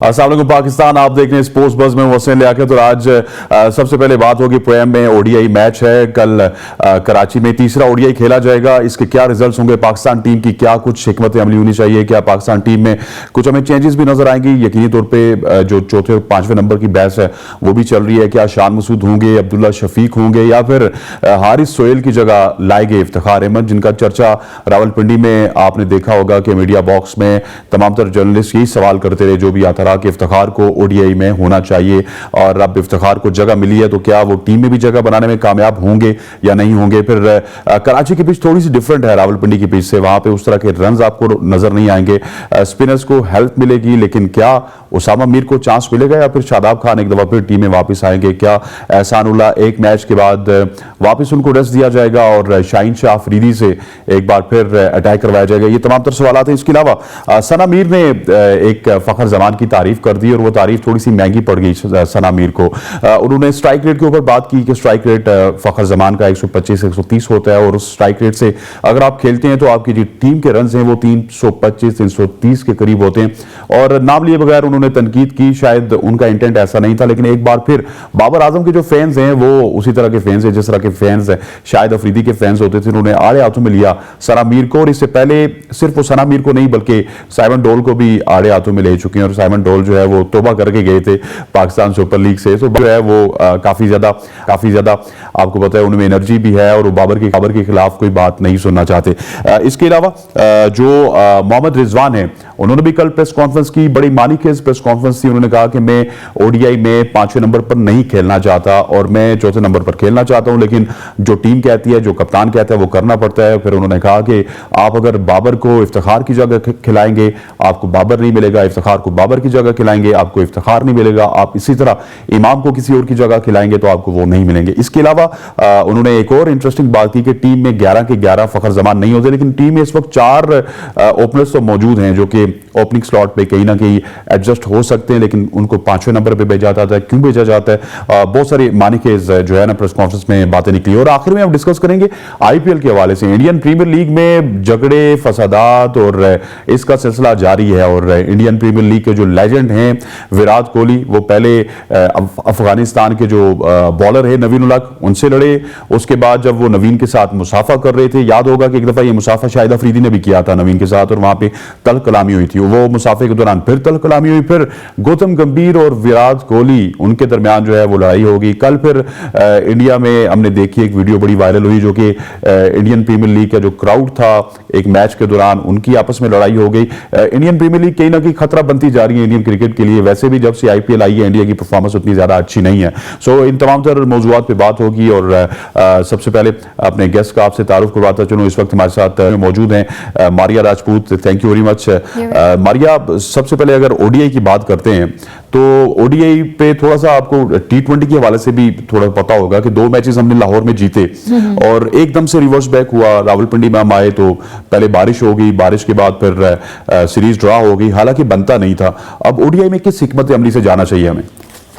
अस्सलाम वालेकुम पाकिस्तान, आप देख रहे हैं स्पोर्ट्स बज़ में वसीम लियाकत। और आज सबसे पहले बात होगी प्रोएम में ओडीआई मैच है। कल कराची में तीसरा ओडीआई खेला जाएगा। इसके क्या रिजल्ट्स होंगे, पाकिस्तान टीम की क्या कुछ हिकमत अमली होनी चाहिए, क्या पाकिस्तान टीम में कुछ हमें चेंजेस भी नजर आएंगी। यकीनी तौर पर जो चौथे और पांचवें नंबर की बहस है वो भी चल रही है। क्या शान मसूद होंगे, अब्दुल्ला शफीक होंगे या फिर हारिस सोहेल की जगह लाएंगे इफ्तिखार अहमद, जिनका चर्चा रावलपिंडी में आपने देखा होगा कि मीडिया बॉक्स में तमाम तर जर्नलिस्ट यही सवाल करते रहे जो भी आता रहा कि इफ्तिखार को ओडीआई में होना चाहिए। और अब इफ्तिखार को जगह मिली है तो क्या वो टीम में भी जगह बनाने में कामयाब होंगे या नहीं होंगे। फिर कराची की पिच थोड़ी सी डिफरेंट है रावलपिंडी की पिच से, वहां पे उस तरह के रन्स आपको नजर नहीं आएंगे। स्पिनर्स को हेल्प मिलेगी, लेकिन क्या उसामा मीर को चांस मिलेगा या फिर शादाब खान एक दफा फिर टीम में वापस आएंगे। क्या एहसानुल्लाह एक मैच के बाद वापस उनको रेस्ट दिया जाएगा और शाहीन शाह अफरीदी से एक बार फिर अटैक करवाया जाएगा। ये तमाम तर सवाल हैं। इसके अलावा सना मीर ने एक फखर जमान की तारीफ कर दी और वो तारीफ थोड़ी सी महंगी पड़ गई सना मीर को। उन्होंने स्ट्राइक रेट के ऊपर बात की कि स्ट्राइक रेट फखर जमान का 125-130 होता है और उस स्ट्राइक रेट से अगर आप खेलते हैं तो आपकी जो टीम के रन हैं वो 325-330 के करीब होते हैं। और नाम लिए बगैर उन्होंने तनकीद की, शायद उनका इंटेंट ऐसा नहीं था, लेकिन एक बार फिर बाबर आजम के जो फैंस हैं वो उसी तरह के फैंस हैं जिस तरह के फैंस शायद अफरीदी के फैंस होते थे। उन्होंने आड़े हाथों में लिया सना मीर को, और इससे पहले सिर्फ वो सना मीर को नहीं बल्कि साइमन डोल को भी आड़े हाथों में ले चुके हैं। और साइमन डोल जो है वो तौबा करके गए थे पाकिस्तान सुपर लीग से, तो जो है वो काफी ज्यादा आपको पता है उनमें एनर्जी भी है और वो बाबर के खिलाफ कोई बात नहीं सुनना चाहते। इसके अलावा जो मोहम्मद रिजवान है उन्होंने भी कल प्रेस कॉन्फ्रेंस की, बड़ी मानीखेज प्रेस कॉन्फ्रेंस थी। उन्होंने कहा कि मैं ओडीआई में 5वें नंबर पर नहीं खेलना चाहता और मैं चौथे नंबर पर खेलना चाहता हूं, लेकिन जो टीम कहती है, जो कप्तान कहता है वो करना पड़ता है। फिर उन्होंने कहा कि आप अगर बाबर को इफ्तिखार की जगह खिलाएंगे आपको बाबर नहीं मिलेगा, इफ्तिखार को बाबर की जगह खिलाएंगे आपको इफ्तिखार नहीं मिलेगा, आप इसी तरह इमाम को किसी और की जगह खिलाएंगे तो आपको वो नहीं मिलेंगे। इसके अलावा उन्होंने एक और इंटरेस्टिंग बात की कि टीम में 11 के 11 फखर जमान नहीं होते, लेकिन टीम में इस वक्त 4 ओपनर्स तो मौजूद हैं जो कि ओपनिंग स्लॉट पे कहीं ना कहीं एडजस्ट हो सकते हैं, लेकिन उनको 5वें नंबर पे भेजा जाता है। क्यों भेजा जाता है? बहुत सारी मानीखेज जो है ना प्रेस कॉन्फ्रेंस में बातें निकली। और आखिर में हम डिस्कस करेंगे आईपीएल के हवाले से। इंडियन प्रीमियर लीग में झगड़े फसादात और इसका सिलसिला जारी है और इंडियन प्रीमियर लीग के जो लेजेंड हैं विराट कोहली, वो पहले अफगानिस्तान के जो बॉलर है नवीन उल हक उनसे लड़े। उसके बाद जब वो नवीन के साथ मुसाफा कर रहे थे, याद होगा कि एक दफा ये मुसाफा शाहिद अफरीदी ने भी किया था नवीन के साथ और वहां पे तल्ख कलामी हुई थी। वो मुसाफे के दौरान फिर तल्ख कलामी हुई, फिर गौतम गंभीर और विराट कोहली उनके दरमियान जो है वो लड़ाई होगी। कल फिर इंडिया में हमने देखी एक वीडियो बड़ी वायरल हुई जो कि इंडियन प्रीमियर लीग का जो क्राउड था एक मैच के दौरान उनकी आपस में लड़ाई हो गई। इंडियन प्रीमियर लीग कहीं ना कहीं खतरा बनती जा रही है इंडियन क्रिकेट के लिए। वैसे भी जब से आईपीएल आई है इंडिया की परफॉर्मेंस उतनी ज्यादा अच्छी नहीं है। सो इन तमाम तर मौजूआत पे बात होगी और सबसे पहले अपने गेस्ट का आपसे तारुफ करवाता चलूं। इस वक्त हमारे साथ मौजूद हैं Maria Rajput. Thank you very much Maria. सबसे पहले अगर ओडीआई की बात करते हैं तो ओडीआई पे थोड़ा सा आपको T20 के हवाले से भी थोड़ा पता होगा कि 2 मैचेस हमने लाहौर में जीते और एकदम से रिवर्स बैक हुआ। रावलपिंडी में हम आए तो पहले बारिश हो गई, बारिश के बाद फिर सीरीज ड्रॉ हो गई, हालांकि बनता नहीं था। अब ओडीआई में किस हिकमत अमली से जाना चाहिए हमें?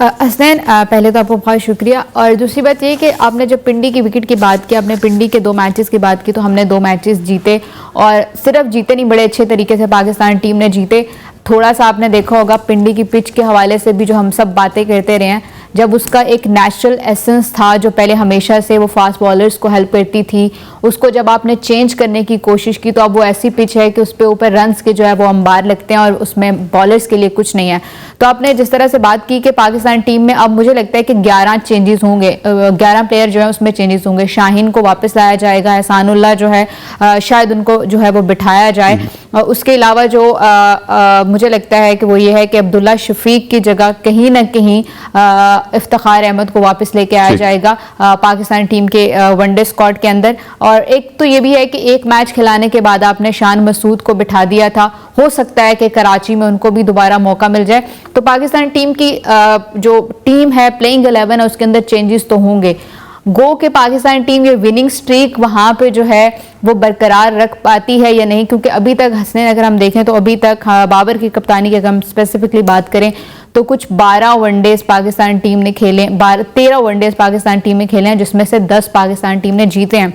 हसनैन, पहले तो आपको बहुत शुक्रिया। और दूसरी बात ये कि आपने जब पिंडी की विकेट की बात की, आपने पिंडी के 2 मैचेस की बात की, तो हमने 2 मैचेस जीते और सिर्फ जीते नहीं, बड़े अच्छे तरीके से पाकिस्तान टीम ने जीते। थोड़ा सा आपने देखा होगा पिंडी की पिच के हवाले से भी जो हम सब बातें करते रहे हैं, जब उसका एक नेचुरल एसेंस था जो पहले हमेशा से वो फास्ट बॉलर्स को हेल्प करती थी, उसको जब आपने चेंज करने की कोशिश की तो अब वो ऐसी पिच है कि उस पर ऊपर रन्स के जो है वो अंबार लगते हैं और उसमें बॉलर्स के लिए कुछ नहीं है। तो आपने जिस तरह से बात की कि पाकिस्तान टीम में अब मुझे लगता है कि 11 चेंजेस होंगे, 11 प्लेयर जो है उसमें चेंजेस होंगे। शाहीन को वापस लाया जाएगा, एहसानुल्लाह जो है शायद उनको जो है वो बिठाया जाए। उसके अलावा जो मुझे लगता है कि वो ये है कि अब्दुल्ला शफीक की जगह कहीं ना कहीं इफ्तिखार अहमद को वापस लेके आया जाएगा पाकिस्तान टीम के वनडे स्क्वाड के अंदर। और एक तो ये भी है कि एक मैच खिलाने के बाद आपने शान मसूद को बिठा दिया था, हो सकता है कि कराची में उनको भी दोबारा मौका मिल जाए। तो पाकिस्तान टीम की जो टीम है प्लेइंग 11 है उसके अंदर चेंजेस तो होंगे। गो के पाकिस्तान टीम ये विनिंग स्ट्रीक वहां पे जो है वो बरकरार रख पाती है या नहीं, क्योंकि अभी तक हसनैन अगर हम देखें तो अभी तक बाबर की कप्तानी की अगर हम स्पेसिफिकली बात करें तो कुछ 12 वनडेज पाकिस्तान टीम ने खेले, 13 वनडेज पाकिस्तान टीम ने खेले हैं जिसमें से 10 पाकिस्तान टीम ने जीते हैं।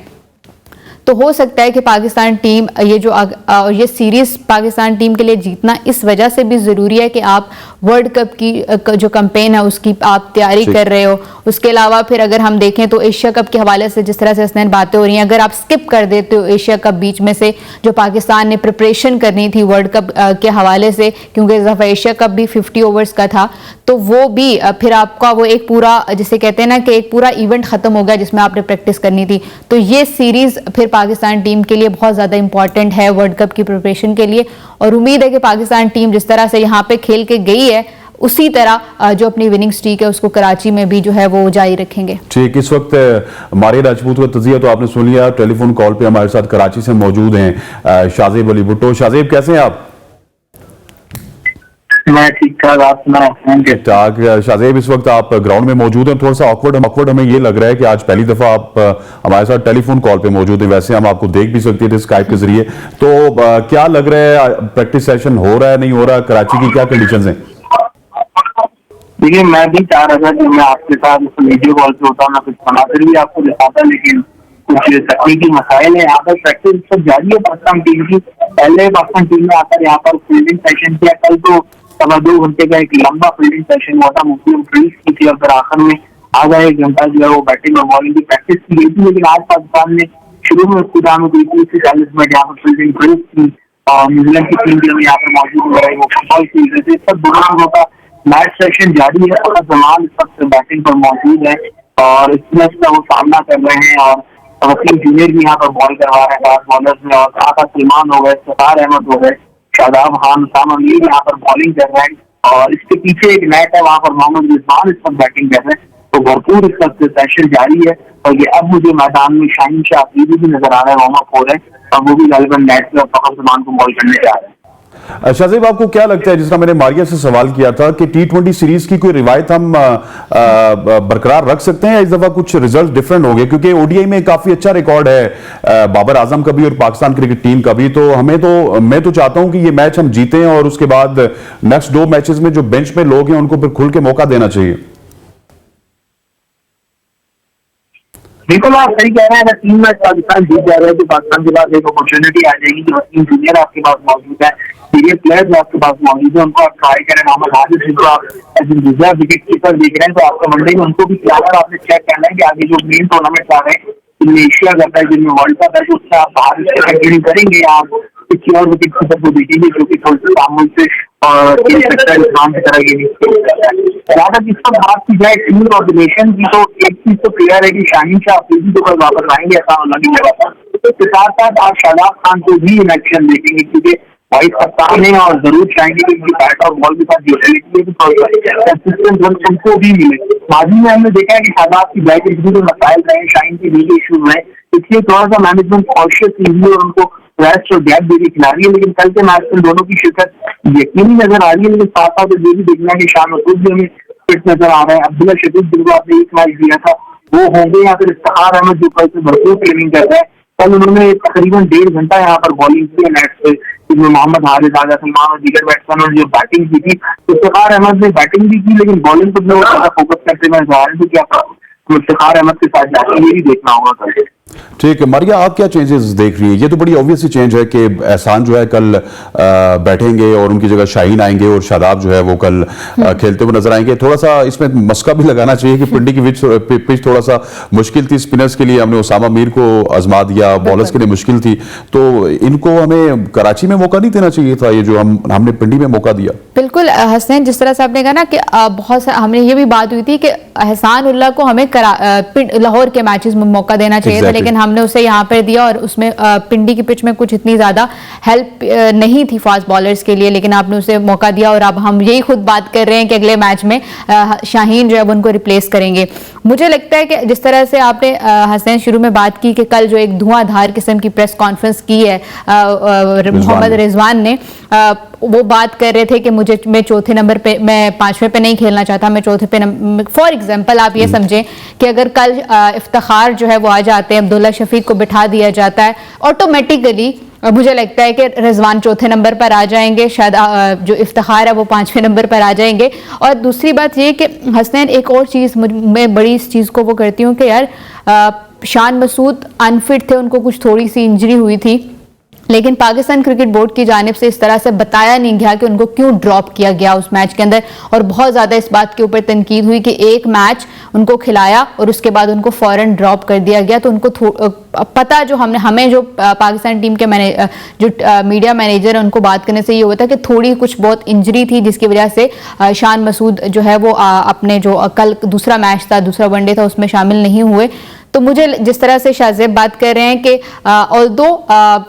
तो हो सकता है कि पाकिस्तान टीम ये सीरीज पाकिस्तान टीम के लिए जीतना इस वजह से भी ज़रूरी है कि आप वर्ल्ड कप की जो कैंपेन है उसकी आप तैयारी कर रहे हो। उसके अलावा फिर अगर हम देखें तो एशिया कप के हवाले से जिस तरह से हसनैन बातें हो रही हैं, अगर आप स्किप कर देते हो एशिया कप बीच में से, जो पाकिस्तान ने प्रिपरेशन करनी थी वर्ल्ड कप के हवाले से, क्योंकि इस दफ़ा एशिया कप भी 50 ओवर्स का था, तो वो भी फिर आपका वो एक पूरा जिसे कहते हैं ना कि एक पूरा इवेंट ख़त्म हो गया जिसमें आपने प्रैक्टिस करनी थी। तो ये सीरीज़ फिर पाकिस्तान टीम के लिए बहुत ज़्यादा इंपॉर्टेंट है वर्ल्ड कप की प्रिपरेशन के लिए, और उम्मीद है कि पाकिस्तान टीम जिस तरह से यहाँ पे खेल के गई है उसी तरह जो अपनी विनिंग स्ट्रीक है उसको कराची में भी जो है वो जारी रखेंगे। ठीक, इस वक्त मारिया राजपूत का तजिया तो आपने सुन लिया। टेलीफोन कॉल पे हमारे साथ कराची से मौजूद हैं शाहजेब अली भुट्टो। शाहजेब, कैसे हैं आप? मैं ठीक ठाक, आप सुनाओ? ठीक ठाक। शाहजेब, इस वक्त आप ग्राउंड में मौजूद हैं, थोड़ा सा ऑकवर्ड हमें ये लग रहा है कि आज पहली दफा आप हमारे साथ टेलीफोन कॉल पे मौजूद हैं। वैसे हम आपको देख भी सकते थे स्काइप के जरिए, तो क्या लग रहा है, प्रैक्टिस सेशन हो रहा है, नहीं हो रहा? कराची की क्या कंडीशंस हैं? देखिए, मैं भी चाह रहा था कि मैं आपके साथ वीडियो कॉल पे होता, मैं कुछ बनाकर भी आपको दिखाता, लेकिन कुछ तकनीकी मसाइल है। यहाँ पर प्रैक्टिस सब जारी है पाकिस्तान टीम की। पहले पाकिस्तान टीम ने आकर यहाँ पर फील्डिंग सेशन किया, कल तो 2.25 घंटे का एक लंबा फील्डिंग सेशन हुआ था, मुस्लिम ट्रीज की थी, और फिर आखिर में आधा 1 घंटा जो है वो बैटिंग और बॉलिंग की प्रैक्टिस की गई थी। लेकिन आज पाकिस्तान ने शुरू में खुदा में 40 मिनट यहाँ पर फील्डिंग ड्रिल्स की, और न्यूजीलैंड की टीम जो यहाँ पर मौजूद है वो फुटबॉल खेल रहे थे। सब दोनों का मैच सेशन जारी है, और जमान इस वक्त बैटिंग पर मौजूद है और स्पिनर्स का वो सामना कर रहे हैं, और वकील जूनियर भी यहाँ पर बॉल करवा रहे हैं फास्ट बॉलर्स में, और आका सलमान हो गए, सतार अहमद हो गए, शादाब खान, उसामा मीर यहाँ पर बॉलिंग कर रहे हैं, और इसके पीछे एक नेट है, वहाँ पर मोहम्मद रिजवान इस वक्त बैटिंग कर रहे हैं। तो भरपूर इस वक्त सेशन जारी है, और ये अब मुझे मैदान में शाहीन शाह अफरीदी भी नजर आ रहा है, वार्म अप हो रहे हैं, और वो भी गालिबन नेट पे फखर जमान को बॉल करने जा रहे हैं। शाहजेब, आपको क्या लगता है, जिस तरह मैंने मारिया से सवाल किया था कि T20 सीरीज की कोई रिवायत हम बरकरार रख सकते हैं, या इस दफा कुछ रिजल्ट डिफरेंट होंगे? क्योंकि ओडीआई में काफी अच्छा रिकॉर्ड है बाबर आजम का भी और पाकिस्तान क्रिकेट टीम का भी, तो मैं तो चाहता हूं कि ये मैच हम जीतें, और उसके बाद नेक्स्ट 2 मैचेस में जो बेंच में लोग हैं उनको फिर खुल के मौका देना चाहिए। बिल्कुल, आप सही कह रहे हैं। अगर 3 मैच पाकिस्तान जीत जा रहे हैं तो पाकिस्तान के पास एक अपॉर्चुनिटी आ जाएगी कि वसीम जूनियर आपके पास मौजूद है, सीनियर प्लेयर्स आपके पास मौजूद है, उनको आप ट्राई करें। मोहम्मद हारिस जिनको आप रिजर्व विकेट कीपर देख रहे हैं, तो आपको मंडे में उनको भी खिलाकर आपने चेक करना है कि आगे जो मेन टूर्नामेंट आ रहे हैं, जिनमें एशिया कप है, जिनमें वर्ल्ड कप है, तो उससे आप बाहर कंटिन्यू करेंगे, आप किसी और विकेट कीपर को देखेंगे जो कि थोड़ी तामुल से और इस्लाम की तरह की इस पर बात की जाए टीम कोऑर्डिनेशन की, तो एक चीज तो क्लियर है कि शाहीन शाह अफरीदी तो कल वापस आएंगे ऐसा लगी जगह पर, इसके साथ साथ आप शादाब खान को भी इन एक्शन देखेंगे, क्योंकि वाइस कप्तान है और जरूर चाहेंगे कि उनकी बैट और बॉल के साथ कंसिस्टेंट उनको भी मिले। माजी में हमने देखा है कि शादाब की बैट में मसाइल रहे, शाहीन की लीग इशूज रहे, इसलिए थोड़ा सा मैनेजमेंट कॉशियस लीजिए और उनको रेस्ट और गैप देके खिला रही है। लेकिन कल के मैच में दोनों की शिरकत यकीनी नजर आ रही है, लेकिन साथ साथ ये भी देखना है कि शान मसूद भी हमें फिट नजर आ रहे हैं, अब्दुल्ला शफीक जिनको आपने एक मैच दिया था वो होंगे, या फिर इफ्तिखार अहमद जो कल से भरपूर ट्रेनिंग कर रहे हैं। कल उन्होंने तकरीबन 1.5 घंटा यहाँ पर बॉलिंग की है नेट पे, जिसमें मोहम्मद हारिस, आगा सलमान और दीगर बैट्समैनों ने जो बैटिंग की थी, इफ्तिखार अहमद ने बैटिंग भी की, लेकिन बॉलिंग पर ज्यादा फोकस करते हुए नजर आ रहे थे। क्या इफ्तिखार अहमद के साथ जाकर ये भी देखना होगा कल। ठीक है मारिया, आप क्या चेंजेस देख रही है? ये तो बड़ी ऑब्वियस सी चेंज है कि एहसान जो है कल बैठेंगे और उनकी जगह शाहीन आएंगे, और शादाब जो है वो कल खेलते हुए नजर आएंगे। थोड़ा सा इसमें मस्का भी लगाना चाहिए कि पिंडी की पिच थोड़ा सा मुश्किल थी स्पिनर्स के लिए, हमने उसामा मीर को आजमा दिया, बॉलर्स के लिए मुश्किल थी, तो इनको हमें कराची में मौका नहीं देना चाहिए था, ये जो हमने पिंडी में मौका दिया। बिल्कुल हसनैन, जिस तरह से आपने कहा ना कि बहुत हमने ये भी बात हुई थी कि एहसान उल्लाह को हमें लाहौर के मैचेस में मौका देना चाहिए था, लेकिन हमने उसे यहाँ पर दिया, और उसमें पिंडी की पिच में कुछ इतनी ज्यादा हेल्प नहीं थी फास्ट बॉलर्स के लिए, लेकिन आपने उसे मौका दिया, और अब हम यही खुद बात कर रहे हैं कि अगले मैच में शाहीन जो है उनको रिप्लेस करेंगे। मुझे लगता है कि जिस तरह से आपने हसनैन शुरू में बात की कि कल जो एक धुआंधार किस्म की प्रेस कॉन्फ्रेंस की है मोहम्मद रिजवान ने, वो बात कर रहे थे कि मैं चौथे नंबर पे, मैं 5वें पे नहीं खेलना चाहता, मैं चौथे पे। फॉर एग्जांपल आप ये समझें कि अगर कल इफ्तिखार जो है वो आ जाते हैं, अब्दुल्ला शफीक को बिठा दिया जाता है, ऑटोमेटिकली मुझे लगता है कि रिजवान चौथे नंबर पर आ जाएंगे, शायद जो इफ्तिखार है वो 5वें नंबर पर आ जाएंगे। और दूसरी बात ये कि हसनैन, एक और चीज़ मैं बड़ी इस चीज़ को वो करती हूँ कि यार शान मसूद अनफिट थे, उनको कुछ थोड़ी सी इंजरी हुई थी, लेकिन पाकिस्तान क्रिकेट बोर्ड की जानिब से इस तरह से बताया नहीं गया कि उनको क्यों ड्रॉप किया गया उस मैच के अंदर। और बहुत ज़्यादा इस बात के ऊपर तनकीद हुई कि एक मैच उनको खिलाया और उसके बाद उनको फ़ौरन ड्रॉप कर दिया गया। तो उनको पता जो हमें जो पाकिस्तान टीम के मीडिया मैनेजर है उनको बात करने से ये हुआ था कि थोड़ी कुछ बहुत इंजरी थी, जिसकी वजह से शान मसूद जो है वो अपने जो कल दूसरा मैच था, दूसरा वनडे था, उसमें शामिल नहीं हुए। तो मुझे जिस तरह से शाहजेब बात कर रहे हैं कि ऑल्दो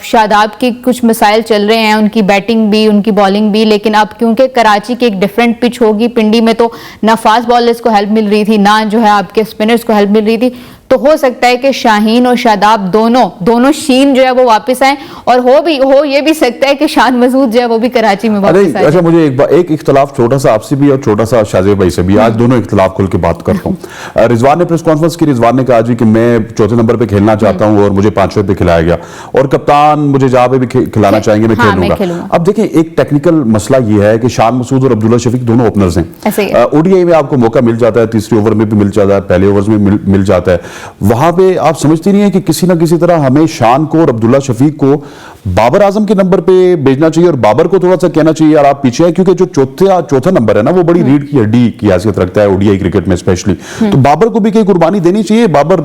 शादाब की कुछ मसाइल चल रहे हैं, उनकी बैटिंग भी उनकी बॉलिंग भी, लेकिन अब क्योंकि कराची की एक डिफरेंट पिच होगी, पिंडी में तो ना फास्ट बॉलर्स को हेल्प मिल रही थी, ना जो है आपके स्पिनर्स को हेल्प मिल रही थी, तो हो सकता है कि शाहीन और शादाब दोनों शीन जो है वो वापस आए, और हो ये भी सकता है कि शान मसूद जो है वो भी कराची में वापस आए। अच्छा, मुझे एक इख्तलाफ छोटा सा आपसे भी और छोटा सा शाहजेब भाई से भी, आज दोनों इख्तलाफ खुल के बात करता हूँ। रिजवान ने प्रेस कॉन्फ्रेंस की, रिजवान ने कहा जी कि मैं चौथे नंबर पे खेलना चाहता हूँ और मुझे 5वें पे खिलाया गया, और कप्तान मुझे जहां पे भी खिलाना चाहेंगे मैं खेलूंगा। अब देखिए, एक टेक्निकल मसला ये है कि शान मसूद और अब्दुल्ला शफीक दोनों ओपनर्स हैं। ओडीआई में आपको मौका मिल जाता है, तीसरे ओवर में भी मिल जाता है, पहले ओवर में मिल जाता है, वहां पे आप समझती नहीं है कि किसी ना किसी तरह हमें शान को और अब्दुल्ला शफीक को बाबर आजम के नंबर पे भेजना चाहिए, और बाबर को थोड़ा सा कहना चाहिए यार आप पीछे हैं, क्योंकि जो चौथा नंबर है ना वो बड़ी रीढ़ की हड्डी की हैसियत रखता है ओडीआई क्रिकेट में स्पेशली। तो बाबर को भी कहीं कुर्बानी देनी चाहिए। बाबर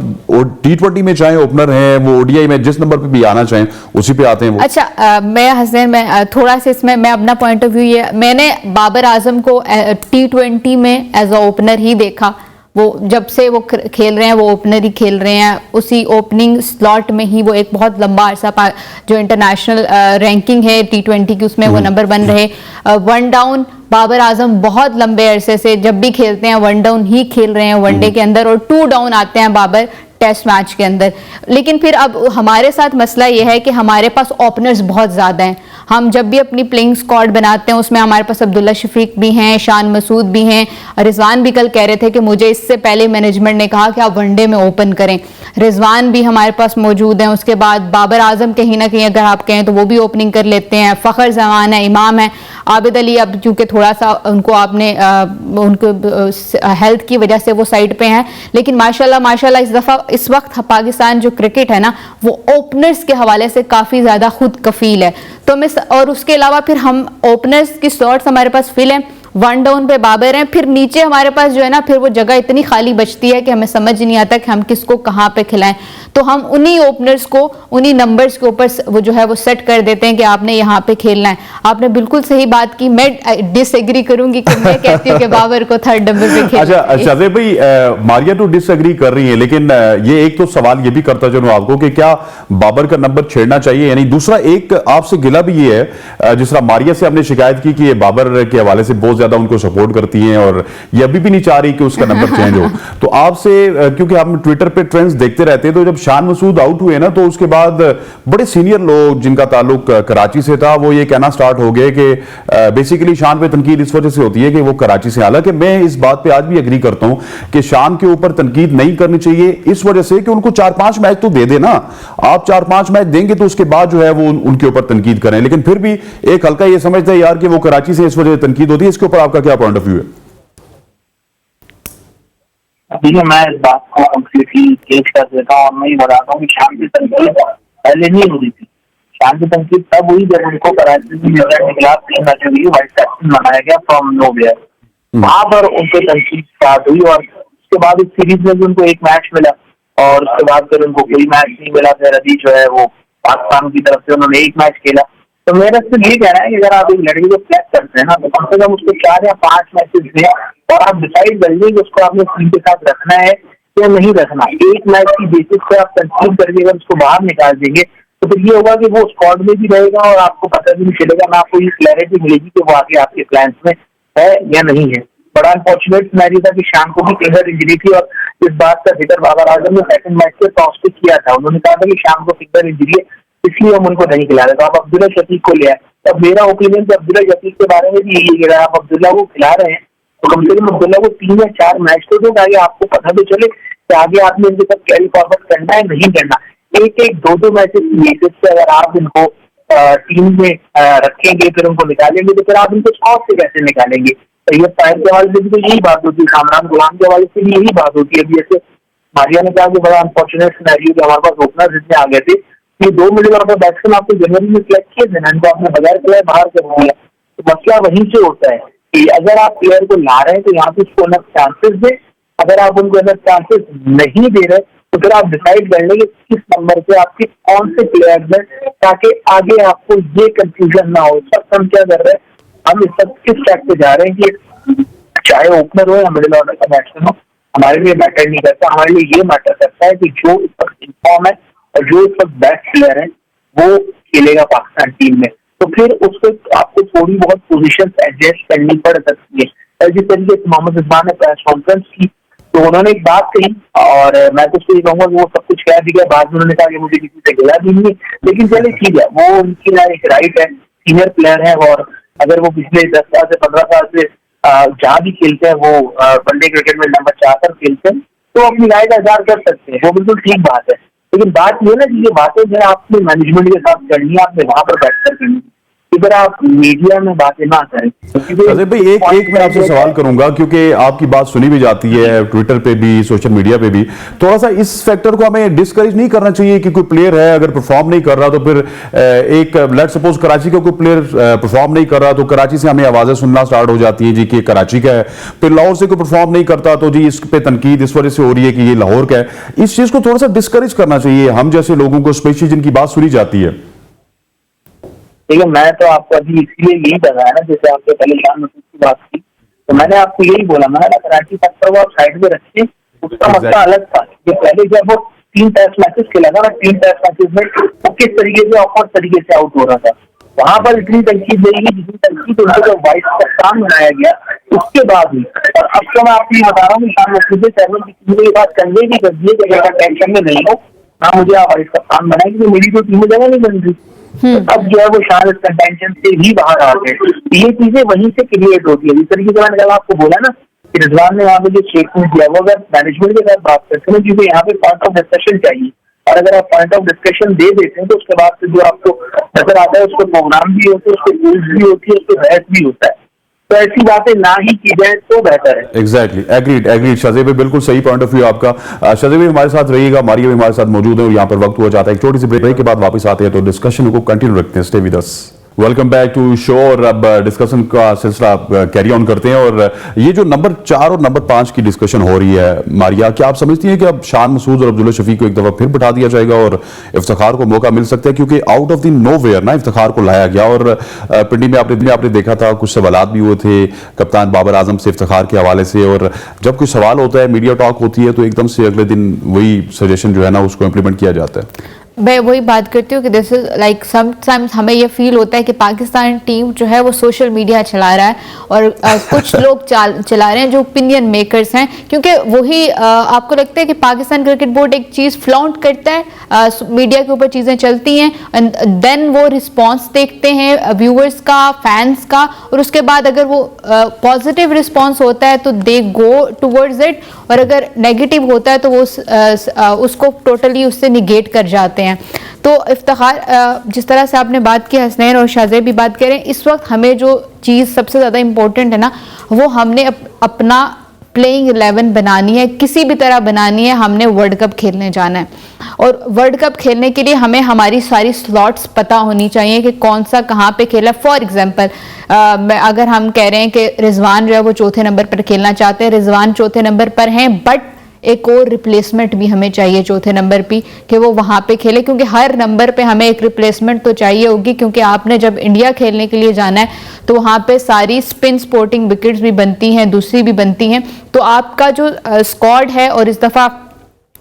T20 में चाहे ओपनर है, वो ओडीआई में जिस नंबर पे भी आना चाहें उसी पे आते हैं वो। अच्छा, मैं हसनैन मैं थोड़ा सा इसमें मैं अपना पॉइंट ऑफ व्यू, ये मैंने बाबर आजम को T20 में एज अ ओपनर ही देखा। वो जब से वो खेल रहे हैं वो ओपनर ही खेल रहे हैं, उसी ओपनिंग स्लॉट में ही वो एक बहुत लंबा अरसा जो इंटरनेशनल रैंकिंग है T20 की उसमें वो नंबर 1 रहे। वन डाउन बाबर आजम बहुत लंबे अरसे से जब भी खेलते हैं वन डाउन ही खेल रहे हैं वनडे के अंदर, और 2 डाउन आते हैं बाबर टेस्ट मैच के अंदर। लेकिन फिर अब हमारे साथ मसला यह है कि हमारे पास ओपनर्स बहुत ज़्यादा हैं। हम जब भी अपनी प्लेइंग स्क्वाड बनाते हैं उसमें हमारे पास अब्दुल्ला शफीक भी हैं, शान मसूद भी हैं, रिजवान भी कल कह रहे थे कि मुझे इससे पहले मैनेजमेंट ने कहा कि आप वनडे में ओपन करें। रिजवान भी हमारे पास मौजूद हैं। उसके बाद बाबर आजम कहीं ना कहीं अगर आप कहें तो वो भी ओपनिंग कर लेते हैं। फ़खर जमान है, इमाम है, आबिद अली अब चूंकि थोड़ा सा उनको आपने उनको हेल्थ की वजह से वो साइड पे हैं, लेकिन माशाल्लाह इस वक्त पाकिस्तान जो क्रिकेट है ना वो ओपनर्स के हवाले से काफ़ी ज़्यादा खुद कफील है। तो मैं और उसके अलावा फिर हम ओपनर्स की स्लॉट्स हमारे पास फिल हैं, 1 डाउन पे बाबर हैं, फिर नीचे हमारे पास जो है ना फिर वो जगह इतनी खाली बचती है कि हमें समझ नहीं आता कि हम किसको कहाँ पे खिलाएं। तो हम उन्हीं ओपनर्स को उन्हीं नंबर्स के ऊपर वो जो है वो सेट कर देते हैं कि आपने यहाँ पे खेलना है। आपने बिल्कुल सही बात की, मैं डिसएग्री करूंगी कि मैं कहती हूँ कि बाबर को 3rd नंबर पे खेलना। अच्छा शाहजेब भाई, मारिया तो डिसएग्री कर रही है, लेकिन ये एक तो सवाल ये भी करता चलूं आपको कि क्या बाबर का नंबर छेड़ना चाहिए या नहीं। दूसरा एक आपसे गिला भी ये है, जिस तरह मारिया से आपने शिकायत की कि ये बाबर के हवाले से बहुत ज्यादा उनको सपोर्ट करती हैं और ये अभी भी नहीं चाह रही कि उसका नंबर चेंज हो। तो आपसे, क्योंकि हम ट्विटर पे ट्रेंड्स देखते रहते हैं, तो जब शान मसूद आउट हुए ना तो उसके बाद बड़े सीनियर लोग जिनका ताल्लुक कराची से था वो ये कहना स्टार्ट हो गए कि बेसिकली शान पे तनकीद इस वजह से होती है कि वो कराची से। हालांकि मैं इस बात पे आज भी एग्री करता हूं कि शान के ऊपर तनकीद नहीं करनी चाहिए, इस वजह से कि उनको 4-5 मैच तो दे देना। आप 4-5 मैच देंगे तो उसके बाद जो है वो उनके ऊपर तनकीद करें, लेकिन फिर भी एक हल्का ये समझते हैं यार कि वो कराची से इस वजह से तनकीद होती है। इसके ऊपर आपका क्या पॉइंट ऑफ व्यू है? देखिए, मैं इस बात को कम्प्लीटली चेंज कर देता हूँ और मैं ये बताता हूँ कि शान की तनकीद पहले नहीं हुई थी। शान की तनकीद तब हुई जब उनको कराची की न्यूजीलैंड के खिलाफ 3 मैचों के लिए वाइस कैप्टन बनाया गया फ्रॉम नोवेयर। वहां पर उनको तनकीद स्टार्ट हुई और उसके बाद इस सीरीज में भी उनको 1 मैच मिला और उसके बाद फिर उनको कोई मैच नहीं मिला। फिर अभी जो है वो पाकिस्तान की तरफ से उन्होंने 1 मैच खेला। तो मेरा सिर्फ ये कहना है कि अगर आप एक लड़के को सेलेक्ट करते हैं ना तो कम से कम उसको 4 या 5 मैचेस दें और आप डिसाइड कर लीजिए कि उसको आपने टीम के साथ रखना है या नहीं रखना। 1 मैच की बेसिस पे आप कंसीड करके अगर उसको बाहर निकाल देंगे तो फिर ये होगा कि वो स्क्वाड में भी रहेगा और आपको पता भी नहीं चलेगा, ना आपको ये क्लैरिटी मिलेगी कि वो आगे आपके प्लान्स में है या नहीं है। बड़ा अनफॉर्चुनेट सिनेरियो था कि शान को भी फिंगर इंजरी थी और इस बात का जिक्र बाबर आजम ने 2nd मैच से टॉस पे किया था। उन्होंने कहा था कि शान को फिंगर इंजरी है इसलिए हम उनको नहीं खिला रहे। तो आप अब्दुल्ला शफीक को ले आए। तो मेरा ओपिनियन तो अब्दुल्ला शफीक के बारे में भी यही है, आप अब्दुल्ला को खिला रहे हैं तो कम से कम अब्दुल्ला को 3 या 4 मैच तो दो ताकि आपको पता तो चले कि आगे आपने इनके साथ कैरी फॉरवर्ड करना है नहीं करना। 1-1, 2-2 मैचेस की बेसिस पे अगर आप इनको टीम में रखेंगे फिर उनको निकालेंगे तो फिर आप इनको स्क्वाड से कैसे निकालेंगे। तो ये फायर के हवाले से भी तो यही बात होती है, कामरान गुलाम के हवाले से भी यही बात होती है। अभी जैसे मारिया ने कहा कि बड़ा अनफॉर्चुनेट सिनेरियो कि हमारे पास ओपनर्स इतने आ गए थे कि 2 मिडिल ऑर्डर बैट्समैन आपको जनवरी में सिलेक्ट किए थे, इनको आपने बगैर प्लेयर बाहर कर दिया। तो मसला वहीं से होता है कि अगर आप प्लेयर को ला रहे हैं तो यहाँ पे उसको अलग चांसेस दें, अगर आप उनको अलग चांसेस नहीं दे रहे तो फिर आप डिसाइड कर लेंगे किस नंबर पे आपके कौन से प्लेयर्स हैं, ताकि आगे आपको ये कंफ्यूजन ना हो। इस वक्त हम क्या कर रहे हैं, हम इस वक्त किस ट्रैक पे जा रहे हैं कि चाहे ओपनर हो या मिडिल ऑर्डर का बैट्समैन हो, हमारे लिए मैटर नहीं करता। हमारे लिए ये मैटर करता है कि जो इस वक्त इन्फॉर्म है और जो इस वक्त बेस्ट प्लेयर है वो खेलेगा पाकिस्तान टीम में, तो फिर उसको आपको थोड़ी बहुत पोजीशन एडजस्ट करनी पड़ सकती है। जिस तरीके से मोहम्मद रिजवान ने प्रेस कॉन्फ्रेंस की तो उन्होंने एक बात कही और मैं तो उसको ये कहूंगा कि वो सब कुछ कह दिया। बाद में उन्होंने कहा कि मुझे किसी से गिला भी नहीं, लेकिन चलिए ठीक है, वो उनकी एक राइट है, सीनियर प्लेयर है और अगर वो पिछले 10 साल से 15 साल से जहाँ भी खेलते हैं वो वनडे क्रिकेट में नंबर 4 पर खेलते हैं तो अपनी राय का इजहार कर सकते हैं, वो बिल्कुल ठीक बात है। लेकिन बात ये ना कि ये बातें जो है आपने मैनेजमेंट के साथ करनी है, आपने वहां पर बैठकर करनी है, इधर आप मीडिया में बातें ना करें। अजय भाई एक मैं आपसे सवाल करूंगा, क्योंकि आपकी बात सुनी भी जाती है ट्विटर पे भी, सोशल मीडिया पे भी, थोड़ा सा इस फैक्टर को हमें डिस्करेज नहीं करना चाहिए कि कोई प्लेयर है अगर परफॉर्म नहीं कर रहा तो फिर एक लेट सपोज कराची का कोई प्लेयर परफॉर्म नहीं कर रहा तो कराची से हमें आवाजें सुनना स्टार्ट हो जाती है जी कि कराची का है, फिर लाहौर से कोई परफॉर्म नहीं करता तो जी इस पे तनकीद इस वजह से हो रही है कि ये लाहौर का है। इस चीज को थोड़ा सा डिस्करेज करना चाहिए हम जैसे लोगों को, स्पेशली जिनकी बात सुनी जाती है। देखिए मैं तो आपको अभी इसलिए यही बताया ना, जैसे आपने पहले शान मसूद की बात की तो मैंने आपको यही बोला, मैंने कराची फैक्टर को आप साइड में रखिए, उसका मसला अलग था। कि पहले जब वो 3 टेस्ट मैचेस खेला था ना, 3 टेस्ट मैचेस में वो किस तरीके से ऑकवर्ड तरीके से आउट हो रहा था, वहां पर इतनी तनकीद देगी जितनी तनकीद उनको जब वाइस कप्तान बनाया गया उसके बाद ही। और अब तो मैं आपको ये बता रहा हूँ कि शान मसूद चैनल की टीम ये बात कन्वे भी कर दी है कि अगर टेंशन में नहीं हो ना मुझे आप वाइस कप्तान बनाए, क्योंकि मेरी तो टीम में जगह नहीं बन रही। अब जो है वो शायद कंटेंशन से ही बाहर आ गए, ये चीजें वहीं से क्रिएट होती है। इस तरीके से मैंने कल आपको बोला ना कि रिजवान ने वहाँ पे जो स्टेटमेंट दिया वो अगर मैनेजमेंट के साथ बात करते हैं, क्योंकि यहाँ पे पॉइंट ऑफ डिस्कशन चाहिए और अगर आप पॉइंट ऑफ डिस्कशन दे देते हैं तो उसके बाद जो आपको नजर आता है उसको प्रोग्राम भी होते हैं, उसको रूल्स भी होती है, उसको बहस भी होता है, तो ऐसी बातें ना ही की जाए तो बेहतर है। एग्जैक्टली, एग्रीड शाहजेब भाई, बिल्कुल सही पॉइंट ऑफ व्यू आपका। शाहजेब भाई हमारे साथ रहिएगा, मारिया भी हमारे साथ मौजूद है और यहाँ पर वक्त हुआ जाता है एक छोटी सी ब्रेक के बाद वापस आते हैं तो डिस्कशन को कंटिन्यू रखते हैं। Stay with us. Welcome back to show. और अब डिस्कशन का सिलसिला कैरी ऑन करते हैं और ये जो नंबर 4 और नंबर 5 की डिस्कशन हो रही है, मारिया क्या आप समझती हैं कि अब शान मसूद और अब्दुल्ला शफीक को एक दफा फिर बिठा दिया जाएगा और इफ्तिखार को मौका मिल सकता है, क्योंकि आउट ऑफ द नोवेयर ना इफ्तिखार को लाया गया और पिंडी में आपने देखा था कुछ सवालात भी हुए थे कप्तान बाबर आजम से इफ्तिखार के हवाले से, और जब कोई सवाल होता है मीडिया टॉक होती है तो एकदम से अगले दिन वही सजेशन जो है ना उसको इम्प्लीमेंट किया जाता है। मैं वही बात करती हूँ कि दिस इज लाइक समटाइम्स हमें ये फील होता है कि पाकिस्तान टीम जो है वो सोशल मीडिया चला रहा है और कुछ लोग चला रहे हैं जो ओपिनियन मेकर्स हैं, क्योंकि वही आपको लगता है कि पाकिस्तान क्रिकेट बोर्ड एक चीज़ फ्लॉन्ट करता है, मीडिया के ऊपर चीज़ें चलती हैं एंड देन वो रिस्पॉन्स देखते हैं व्यूअर्स का, फैंस का, और उसके बाद अगर वो पॉजिटिव रिस्पॉन्स होता है तो दे गो टूवर्ड्स इट, और अगर नेगेटिव होता है तो वो उसको टोटली उससे निगेट कर जाते हैं। तो इफ्तिखार जिस तरह से आपने बात की, हसनैन और शाहजेब भी बात करें, इस वक्त हमें जो चीज़ सबसे ज़्यादा इम्पोर्टेंट है ना वो हमने अपना प्लेइंग 11 बनानी है, किसी भी तरह बनानी है। हमने वर्ल्ड कप खेलने जाना है और वर्ल्ड कप खेलने के लिए हमें हमारी सारी स्लॉट्स पता होनी चाहिए कि कौन सा कहाँ पे खेला। फॉर एग्जांपल अगर हम कह रहे हैं कि रिजवान जो है वो 4थे नंबर पर खेलना चाहते हैं, रिजवान 4थे नंबर पर हैं, बट एक और रिप्लेसमेंट भी हमें चाहिए 4थे नंबर पे कि वो वहाँ पे खेले, क्योंकि हर नंबर पे हमें एक रिप्लेसमेंट तो चाहिए होगी, क्योंकि आपने जब इंडिया खेलने के लिए जाना है तो वहाँ पे सारी स्पिन स्पोर्टिंग विकेट्स भी बनती हैं, दूसरी भी बनती हैं, तो आपका जो स्क्वाड है, और इस दफ़ा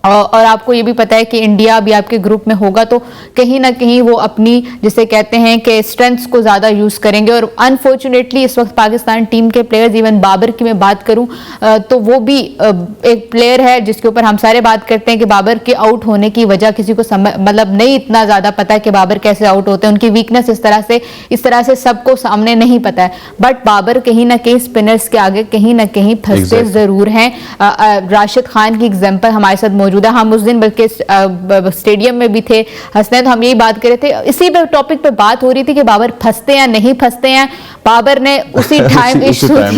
और आपको ये भी पता है कि इंडिया भी आपके ग्रुप में होगा, तो कहीं ना कहीं वो अपनी जिसे कहते हैं कि स्ट्रेंथ्स को ज़्यादा यूज़ करेंगे। और अनफॉर्चुनेटली इस वक्त पाकिस्तान टीम के प्लेयर्स, इवन बाबर की मैं बात करूं तो वो भी एक प्लेयर है जिसके ऊपर हम सारे बात करते हैं कि बाबर के आउट होने की वजह किसी को मतलब नहीं इतना ज़्यादा पता है कि बाबर कैसे आउट होते हैं, उनकी वीकनेस इस तरह से सबको सामने नहीं पता है, बट बाबर कहीं ना कहीं स्पिनर्स के आगे कहीं ना कहीं फंसते ज़रूर हैं। राशिद खान की एग्जाम्पल हमारे साथ हम उस दिन बल्कि स्टेडियम में भी थे, हसनैन, तो हम यही बात कर रहे थे, इसी टॉपिक पे बात हो रही थी कि बाबर फंसते हैं नहीं फंसते हैं। बाबर ने उसी टाइम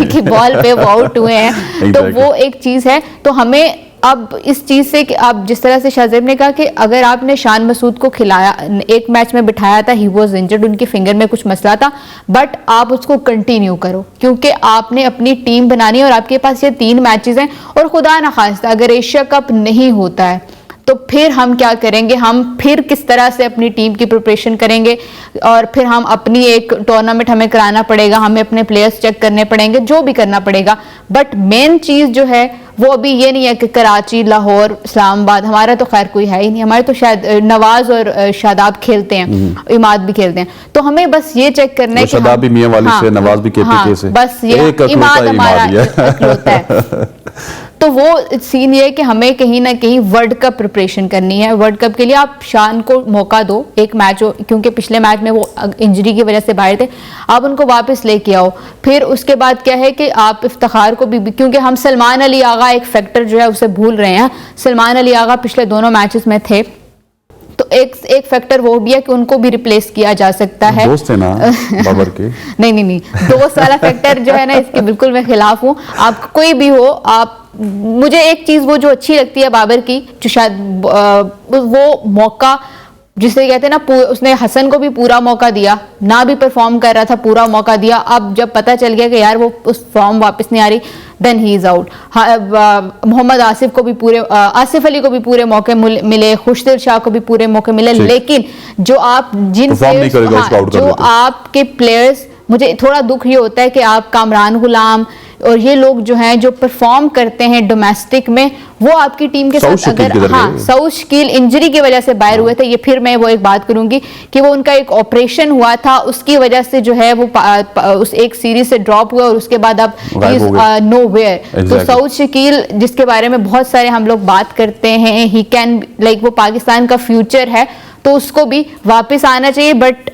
की बॉल पे वो आउट हुए हैं, तो वो एक चीज है। तो हमें अब इस चीज से कि अब जिस तरह से शाहजेब ने कहा कि अगर आपने शान मसूद को खिलाया, एक मैच में बिठाया था, ही वॉज इंजर्ड, उनकी फिंगर में कुछ मसला था, बट आप उसको कंटिन्यू करो क्योंकि आपने अपनी टीम बनानी है और आपके पास ये 3 मैचेस हैं। और खुदा ना खास्ता अगर एशिया कप नहीं होता है तो फिर हम क्या करेंगे, हम फिर किस तरह से अपनी टीम की प्रिपरेशन करेंगे, और फिर हम अपनी एक टूर्नामेंट हमें कराना पड़ेगा, हमें अपने प्लेयर्स चेक करने पड़ेंगे, जो भी करना पड़ेगा। बट मेन चीज़ जो है वो अभी ये नहीं है कि कराची, लाहौर, इस्लामाबाद, हमारा तो खैर कोई है ही नहीं, हमारे तो शायद नवाज और शादाब खेलते हैं, इमाद भी खेलते हैं, तो हमें बस ये चेक करना है कि शादाब भी मियां वाली से, नवाज भी केपीके से, बस ये इमाद हमारा इकलौता है। तो वो सीन ये है कि हमें कहीं ना कहीं वर्ल्ड कप प्रिपरेशन करनी है। वर्ल्ड कप के लिए आप शान को मौका दो, एक मैच हो, क्योंकि पिछले मैच में वो इंजरी की वजह से बाहर थे, आप उनको वापस लेके आओ। फिर उसके बाद क्या है कि आप इफ्तिखार को भी, क्योंकि हम सलमान अली आगा एक फैक्टर जो है उसे भूल रहे हैं। सलमान अली आगा पिछले दोनों मैचेस में थे, तो एक फैक्टर वो भी है कि उनको भी रिप्लेस किया जा सकता है। दोस्त है ना बाबर के? नहीं, दोस्त वाला फैक्टर जो है ना, इसके बिल्कुल मैं खिलाफ हूँ। आप कोई भी हो, आप, मुझे एक चीज वो जो अच्छी लगती है बाबर की, जो शायद वो मौका जिसे कहते हैं ना, उसने हसन को भी पूरा मौका दिया, ना भी परफॉर्म कर रहा था, पूरा मौका दिया। अब जब पता चल गया कि यार वो उस फॉर्म वापस नहीं आ रही, then he is out. Mohammad Asif को भी पूरे, आसिफ अली को भी पूरे मौके मिले, खुशदिल शाह को भी पूरे मौके मिले, लेकिन जो आप जिन जो आपके प्लेयर्स, मुझे थोड़ा दुख ये होता है कि आप कामरान गुलाम और ये लोग जो हैं जो परफॉर्म करते हैं डोमेस्टिक में, वो आपकी टीम के साथ अगर सऊद शकील इंजरी की वजह से बाहर हुए थे, ये फिर मैं वो एक बात करूंगी कि वो उनका एक ऑपरेशन हुआ था, उसकी वजह से जो है वो उस एक सीरीज से ड्रॉप हुआ और उसके बाद अब नो वेयर। तो सऊद शकील जिसके बारे में बहुत सारे हम लोग बात करते हैं, ही कैन लाइक वो पाकिस्तान का फ्यूचर है, तो उसको भी वापस आना चाहिए। But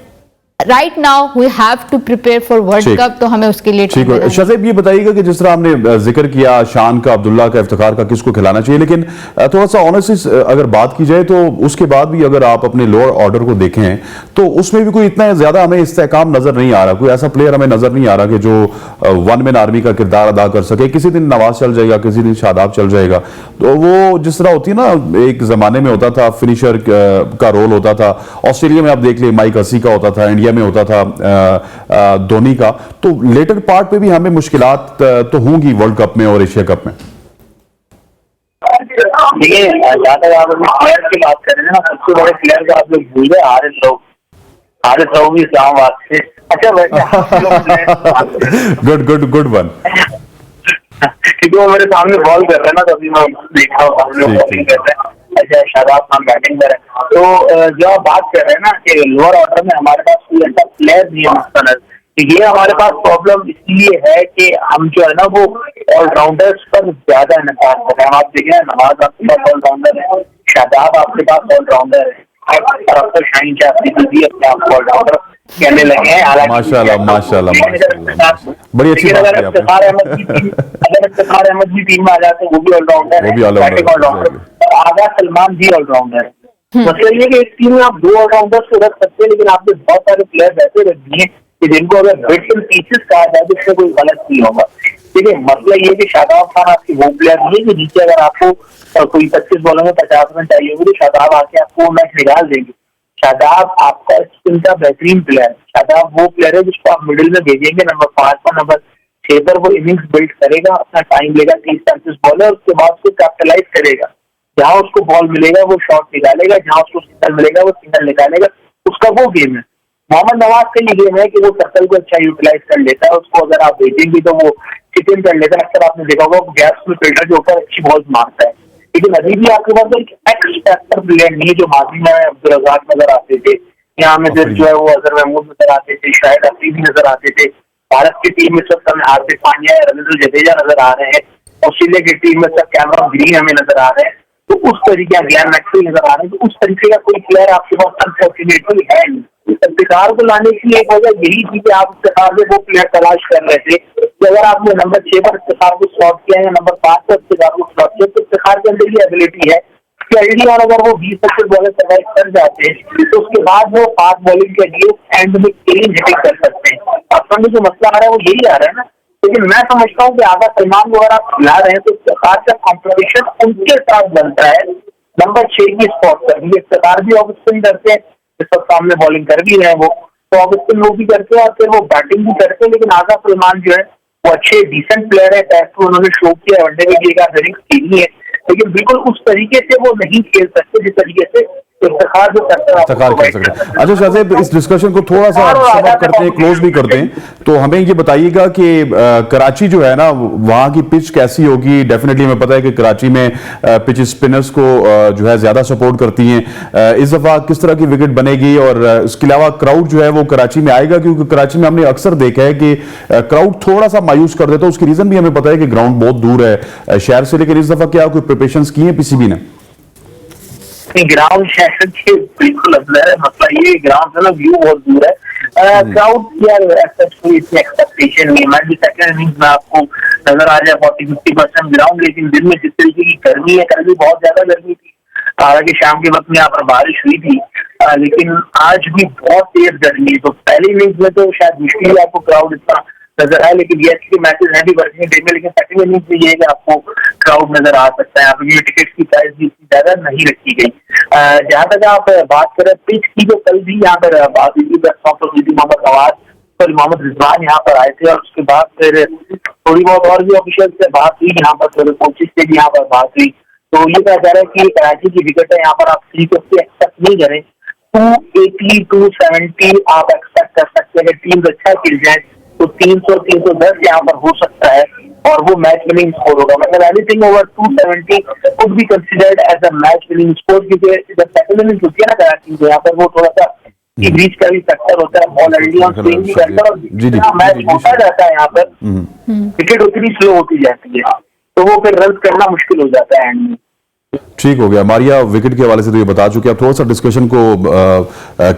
right now we have to prepare for world cup, तो हमें उसके लिए ठीक है। शाहजेब ये बताइएगा कि जिस तरह हमने जिक्र किया शान का, अब्दुल्ला का, इफ्तिखार का, किसको खिलाना चाहिए, लेकिन थोड़ा सा ऑनेस्टली अगर बात की जाए तो उसके बाद भी अगर आप अपने लोअर ऑर्डर को देखें तो उसमें भी कोई इतना ज्यादा हमें इस्तेहकाम नजर नहीं आ रहा, कोई ऐसा प्लेयर हमें नजर नहीं आ रहा कि जो वन मैन आर्मी का किरदार अदा कर सके। किसी दिन नवाज चल जाएगा, किसी दिन शादाब चल जाएगा, तो वो जिस तरह होती है ना, एक जमाने में होता था फिनिशर का रोल होता था, ऑस्ट्रेलिया में आप देख ले माइक हसी का होता था, इंडिया में होता था धोनी का, तो लेटर पार्ट पे भी हमें मुश्किलात तो होंगी वर्ल्ड कप में और एशिया कप में। देखिए, ज्यादा आप प्लेयर की बात कर रहे हैं ना, सबसे बड़े प्लेयर का आप लोग भूल गए, हारिस राव भी इस्लामाबाद से। अच्छा गुड वन। क्योंकि वो मेरे सामने बॉल कर रहे हैं ना, तभी मैं देख रहा हूँ सामने बॉलिंग कर रहे हैं। अच्छा, शादाब खान बैटिंग कर रहे हैं। तो जो आप बात कर रहे हैं ना कि लोअर ऑर्डर में हमारे पास कोई ऐसा प्लेयर नहीं है मुस्तनद, तो ये हमारे पास प्रॉब्लम इसलिए है कि हम जो है ना वो ऑलराउंडर्स पर ज्यादा इन्हिसार कर रहे हैं। आप देखें, नवाज आपके पास ऑलराउंडर है, शादाब आपके पास ऑलराउंडर है, और शाहीन शाह भी अपने आप को ऑलराउंडर कहने लगे हैं। माशाल्लाह बड़ी अच्छी बात है। इफ्तिखार अहमद भी टीम में आ जाते हैं, वो भी ऑलराउंडर, आगा सलमान भी ऑलराउंडर है। मतलब ये कि एक टीम में आप 2 ऑलराउंडर्स को रख सकते हैं, लेकिन आपने बहुत सारे प्लेयर्स ऐसे रख दिए कि जिनको अगर बिट्स एंड पीसेस कहा जाए तो इससे कोई गलत नहीं होगा। ठीक है, मसला ये कि शादाब खान आपकी वो प्लेयर नहीं है कि नीचे अगर आपको कोई 25 बॉलों में 50 रन चाहिए होगी तो शादाब आके आपको मैच निकाल देंगे। शादाब आपका स्पिन का बेहतरीन प्लेयर है। शादाब वो प्लेयर है जिसको आप मिडिल में भेजेंगे, नंबर 5 पर, नंबर 6 पर, वो इनिंग्स बिल्ड करेगा, अपना टाइम लेगा, 30-35 बॉल है, उसके बाद उसको कैपिटलाइज करेगा। जहां उसको बॉल मिलेगा वो शॉट निकालेगा, जहां उसको सिग्नल मिलेगा वो सिग्नल निकालेगा, उसका वो गेम है। मोहम्मद नवाज का ये गेम है कि वो सर्कल को अच्छा यूटिलाइज कर लेता है, उसको अगर आप भेजेंगे तो वो चिप इन कर लेता है। अक्सर आपने देखा होगा गैप्स में फील्डर जो होता है अच्छी बॉल मारता है, लेकिन अभी भी आपके पास एक एक्स फैक्टर प्लेयर नहीं है जो माजी में अब्दुल रज़ाक नजर आते थे, यहाँ में जो है वो अजहर महमूद नजर आते थे, शाहिद अफरीदी नजर आते थे। भारत की टीम में सब हमें हार्दिक पांड्या, रवींद्र जडेजा नजर आ रहे हैं, ऑस्ट्रेलिया की टीम में सब कैमरन ग्रीन हमें नजर आ रहे हैं, तो उस तरीके ग्लैन मैक्सवेल नजर आ रहे हैं। तो उस तरीके का कोई प्लेयर आपके पास अनफॉर्चुनेटली है नहीं। इफ्तिखार को लाने की एक वजह यही थी कि आप इफ्तिखार से वो प्लेयर तलाश कर रहे थे कि अगर आपने नंबर 6 पर इफ्तिखार को स्लॉट किया या नंबर 5 पर इफ्तिखार को स्लॉट किया तो इफ्तिखार के अंदर ये एबिलिटी है कि आईडी, और अगर वो 20-25 बॉलर सर्वाइव कर जाते हैं तो उसके बाद वो फास्ट बॉलिंग के लिए एंड में क्लीन हिटिंग कर सकते हैं। अब जो मसला आ रहा है वो यही आ रहा है ना लेकिन मैं समझता हूँ कि आगा सलमान को अगर आप खिला रहे हैं तो सरकार का कॉम्पिटिशन उनके साथ बनता है नंबर 6 की स्पॉट पर। ये सरकार भी ऑफ स्पिन करते हैं, इस वक्त सामने बॉलिंग कर भी रहे हैं, वो तो ऑफ स्पिन वो भी करते हैं और फिर वो बैटिंग भी करते हैं। लेकिन आगा सलमान जो है वो अच्छे डिसेंट प्लेयर है, टेस्ट में उन्होंने शो किया, वनडे में भी एक आध इनिंग्स खेली है, लेकिन बिल्कुल उस तरीके से वो नहीं खेल सकते जिस तरीके से इफ्तिखार जो करते हैं। इफ्तिखार कर सकते हैं। अच्छा शाहजेब, इस डिस्कशन को थोड़ा सा सम अप करते हैं, क्लोज भी करते हैं, तो हमें ये बताइएगा कि कराची जो है ना वहां की पिच कैसी होगी। डेफिनेटली हमें पता है कि कराची में पिच स्पिनर्स को जो है ज्यादा सपोर्ट करती हैं। इस दफा किस तरह की विकेट बनेगी और इसके अलावा क्राउड जो है वो कराची में आएगा, क्योंकि कराची में हमने अक्सर देखा है कि क्राउड थोड़ा सा मायूस कर देता है। उसकी रीजन भी हमें पता है कि ग्राउंड बहुत दूर है शहर से, लेकिन इस दफा क्या कोई प्रिपरेशन की है पीसीबी ने? ग्राउंड शहर के बिल्कुल अंदर है, मतलब ये ग्राउंड से ना व्यू बहुत दूर है। क्राउड की यार इतनी एक्सपेक्टेशन नहीं, मैं भी सेकंड इनिंग्स में आपको नजर आ जाए 40-50% ग्राउंड, लेकिन दिन में जिस तरीके की गर्मी है, कल भी बहुत ज्यादा गर्मी थी, हालांकि शाम के वक्त में यहाँ पर बारिश हुई थी, लेकिन आज भी बहुत तेज गर्मी है। तो पहले इनिंग्स में तो शायद मुश्किल है आपको क्राउड इतना नजर आए, लेकिन ये अच्छी मैचेस हैं भी वर्किंग डे में, लेकिन सेकंड इनिंग्स में ये है कि आपको क्राउड नजर आ सकता है। यहाँ पे टिकट की प्राइस भी इतनी ज्यादा नहीं रखी गई। जहां तक आप बात करें पिच की, तो कल भी यहाँ पर बात हुई थी, मोहम्मद नवाज और मोहम्मद रिजवान यहाँ पर आए थे, और उसके बाद फिर थोड़ी बहुत और भी ऑफिशियल से बात हुई, यहाँ पर कोचिज से भी यहाँ पर बात हुई। तो ये कहा जा रहा है कि कराची की विकेट है यहाँ पर आप 350 एक्सपेक्ट नहीं करें, 280 270 आप एक्सपेक्ट कर सकते हैं। टीम अच्छा खेल जाए तो 300-310 यहाँ पर हो सकता है और वो मैच विनिंग स्कोर होगा। मतलब anything over 270 could be considered as a match winning score, क्योंकि जब सेकंड इनिंग्स होती है ना कराची में, यहाँ पर वो थोड़ा सा बीच का भी फैक्टर होता है, बॉल अर्ली ऑन स्विंग भी करता है, और जितना मैच होता जाता है यहाँ पर विकेट उतनी स्लो होती जाती है, तो वो फिर रन करना मुश्किल हो जाता है एंड में। ठीक हो गया। मारिया विकेट के हवाले से तो ये बता चुके, अब थोड़ा सा डिस्कशन को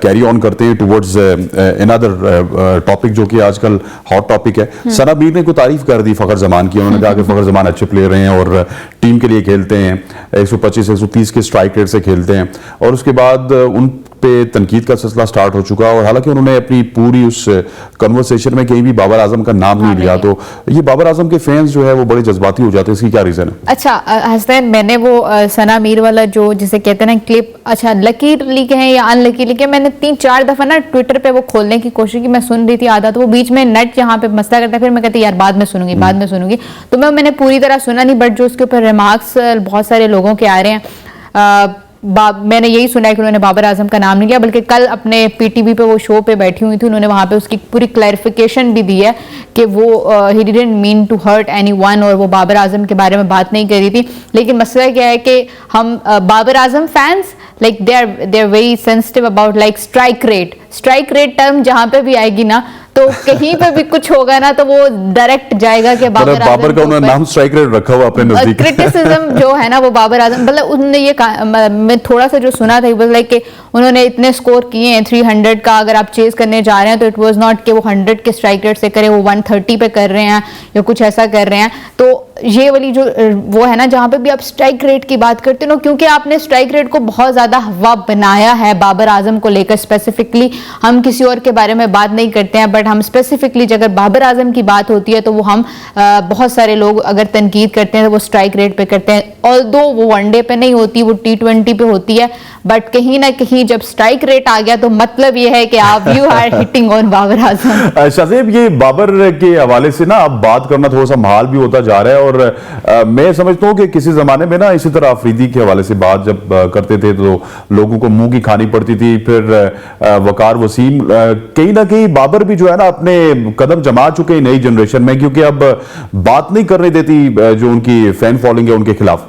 कैरी ऑन करते हैं टुवर्ड्स अनदर टॉपिक जो कि आजकल हॉट टॉपिक है। सना मीर ने कोई तारीफ कर दी फखर जमान की, उन्होंने कहा कि फखर जमान अच्छे प्लेयर हैं और टीम के लिए खेलते हैं, 125-130 के स्ट्राइक रेट से खेलते हैं, और उसके बाद उन पे तनकीद का सिलसिला स्टार्ट हो चुका। और हालांकि उन्होंने अपनी पूरी उस कन्वर्सेशन में कहीं भी बाबर आजम का नाम नहीं लिया, तो ये बाबर आजम के फैंस जो है वो बड़े जज्बाती हो जाते हैं, इसकी क्या रीजन है? अच्छा हसनैन, मैंने वो सना मीर वाला जो जिसे कहते हैं ना क्लिप, अच्छा लकीली कहें या अनलकीली कहें, मैंने 3-4 दफा ना ट्विटर पे वो खोलने की कोशिश की, मैं सुन रही थी आधा, तो वो बीच में नेट यहाँ पे मसला करता है, फिर मैं कहती यार बाद में सुनूंगी, तो मैंने पूरी तरह सुना नहीं, बट जो उसके ऊपर रिमार्क्स बहुत सारे लोगों के आ रहे हैं, मैंने यही सुना है कि उन्होंने बाबर आजम का नाम नहीं लिया, बल्कि कल अपने पीटीवी पे वो शो पे बैठी हुई थी, उन्होंने वहां पे उसकी पूरी क्लैरिफिकेशन भी दी है कि वो ही didn't mean to hurt anyone, और वो बाबर आजम के बारे में बात नहीं कर रही थी। लेकिन मसला क्या है कि हम Babar Azam fans like they are very sensitive about like strike rate term जहां पे भी आएगी ना, तो कहीं पे भी कुछ होगा ना तो वो डायरेक्ट जाएगा कि बाबर का उन्होंने नाम स्ट्राइक रेट रखा हुआ अपने नजदीक। क्रिटिसिज्म जो है ना वो बाबर आजम, मतलब उन्होंने ये मैं थोड़ा सा जो सुना था लाइक कि उन्होंने इतने स्कोर किए हैं 300 का, अगर आप चेज करने जा रहे हैं तो इट वाज नॉट कि वो 100 के स्ट्राइक रेट से करे, वो 130 पे कर रहे हैं या कुछ ऐसा कर रहे हैं। तो ये वाली जो वो है ना जहां पे भी आप स्ट्राइक रेट की बात करते हो, क्योंकि आपने स्ट्राइक रेट को बहुत ज्यादा हवा बनाया है बाबर आजम को लेकर स्पेसिफिकली, हम किसी और के बारे में बात नहीं करते हैं, बट हम स्पेसिफिकली अगर बाबर आजम की बात होती है तो वो हम बहुत सारे लोग अगर तनकीद करते हैं तो वो स्ट्राइक रेट पे करते हैं, ऑल्दो वो वनडे पे नहीं होती, वो T20 पे होती है, बट कहीं ना कहीं जब स्ट्राइक रेट आ गया तो मतलब ये है कि आप you are hitting on Babar Azam. Shahzeb, ये बाबर के हवाले से ना अब बात करना थोड़ा सा महाल भी होता जा रहा है, और मैं समझता हूँ कि किसी जमाने में ना इसी तरह अफरीदी के हवाले से बात जब करते थे तो लोगों को मुंह की खानी पड़ती थी, फिर वकार वसीम, कहीं ना कहीं बाबर भी जो है ना अपने कदम जमा चुके हैं नई जनरेशन में, क्योंकि अब बात नहीं करने देती जो उनकी फैन फॉलोइंग है उनके खिलाफ।